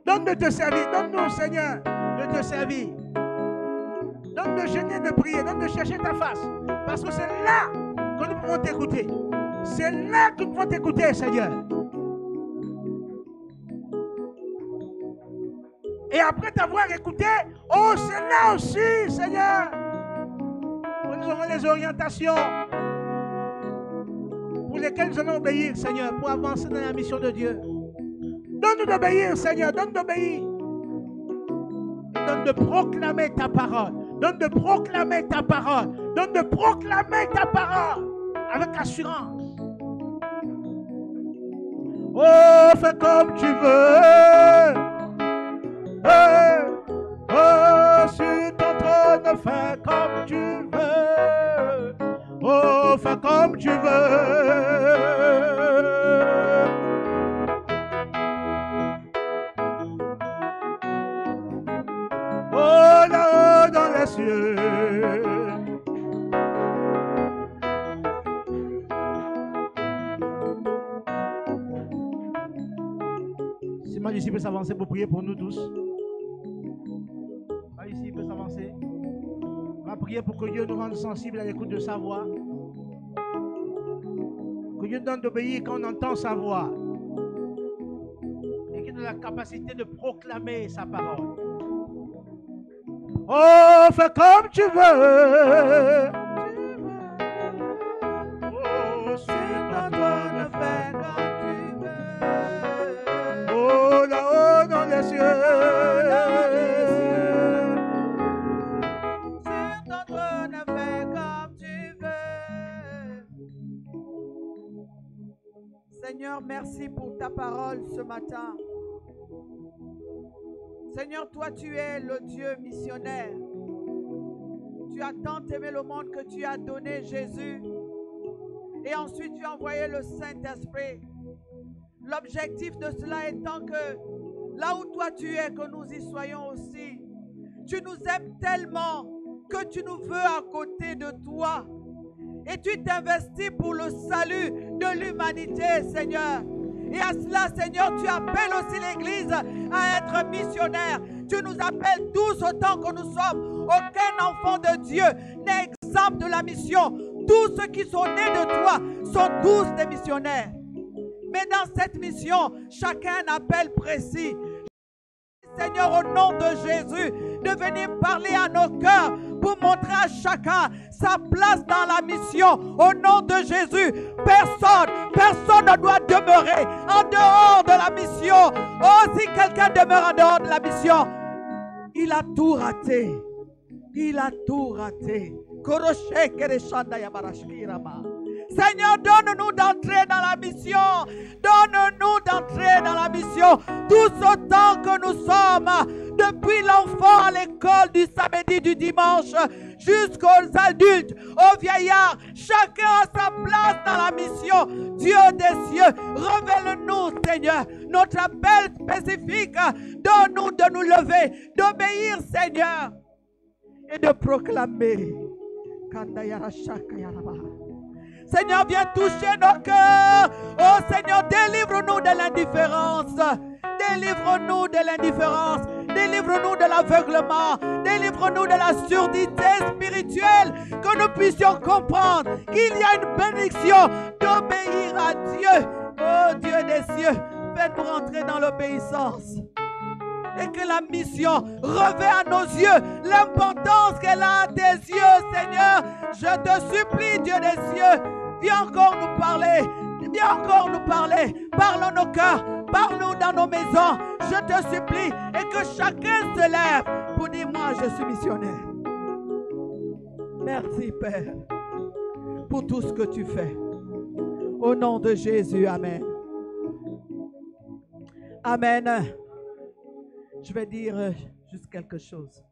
Donne de te servir. Donne-nous, Seigneur, de te servir. Donne de jeûner, de prier. Donne de chercher ta face. Parce que c'est là que nous pouvons t'écouter. C'est là que nous pouvons t'écouter, Seigneur. Et après t'avoir écouté, oh, c'est là aussi, Seigneur, que nous aurons les orientations pour lesquelles nous allons obéir, Seigneur, pour avancer dans la mission de Dieu. Donne-nous d'obéir, Seigneur, donne d'obéir. Donne de proclamer ta parole. Donne de proclamer ta parole. Donne de proclamer ta parole avec assurance. Oh, fais comme tu veux. Oh, sur ton trône, fais comme tu veux. Oh, fais comme tu veux. Oh, là-haut dans les cieux. Si Malucie peut s'avancer pour prier pour nous tous. Malucie peut s'avancer. On va prier pour que Dieu nous rende sensibles à l'écoute de sa voix. Que Dieu nous donne d'obéir quand on entend sa voix. Et qu'il ait la capacité de proclamer sa parole. Oh, fais comme tu veux. Oh, sur ton trône, fais comme tu veux. Oh, là-haut dans les cieux. Sur ton trône, fais comme tu veux. Seigneur, merci pour ta parole ce matin. Seigneur, toi, tu es le Dieu missionnaire. Tu as tant aimé le monde que tu as donné Jésus. Et Et ensuite, tu as envoyé le Saint-Esprit. L'objectif de cela étant que là où toi tu es, que nous y soyons aussi. Tu nous aimes tellement que tu nous veux à côté de toi. Et tu t'investis pour le salut de l'humanité, Seigneur. Et à cela, Seigneur, tu appelles aussi l'Église à être missionnaire. Tu nous appelles tous autant que nous sommes. Aucun enfant de Dieu n'est exempt de la mission. Tous ceux qui sont nés de toi sont tous des missionnaires. Mais dans cette mission, chacun a un appel précis. Seigneur, au nom de Jésus, de venir parler à nos cœurs pour montrer à chacun sa place dans la mission. Au nom de Jésus, personne ne doit demeurer en dehors de la mission. Oh, si quelqu'un demeure en dehors de la mission, il a tout raté. Il a tout raté. Seigneur, donne-nous d'entrer dans la mission. Donne-nous d'entrer dans la mission. Tous autant que nous sommes. Depuis l'enfant à l'école du samedi, du dimanche, jusqu'aux adultes, aux vieillards. Chacun a sa place dans la mission. Dieu des cieux, révèle-nous, Seigneur, notre appel spécifique. Donne-nous de nous lever, d'obéir, Seigneur, et de proclamer. Seigneur, viens toucher nos cœurs. Oh Seigneur, délivre-nous de l'indifférence. Délivre-nous de l'indifférence. Délivre-nous de l'aveuglement. Délivre-nous de la surdité spirituelle. Que nous puissions comprendre qu'il y a une bénédiction d'obéir à Dieu. Oh Dieu des cieux, fais-nous rentrer dans l'obéissance. Et que la mission revêt à nos yeux l'importance qu'elle a à tes yeux, Seigneur. Je te supplie, Dieu des cieux, viens encore nous parler. Viens encore nous parler. Parle en nos cœurs. Parle-nous dans nos maisons. Je te supplie. Et que chacun se lève pour dire, moi, je suis missionnaire. Merci, Père, pour tout ce que tu fais. Au nom de Jésus, Amen. Amen. Je vais dire juste quelque chose.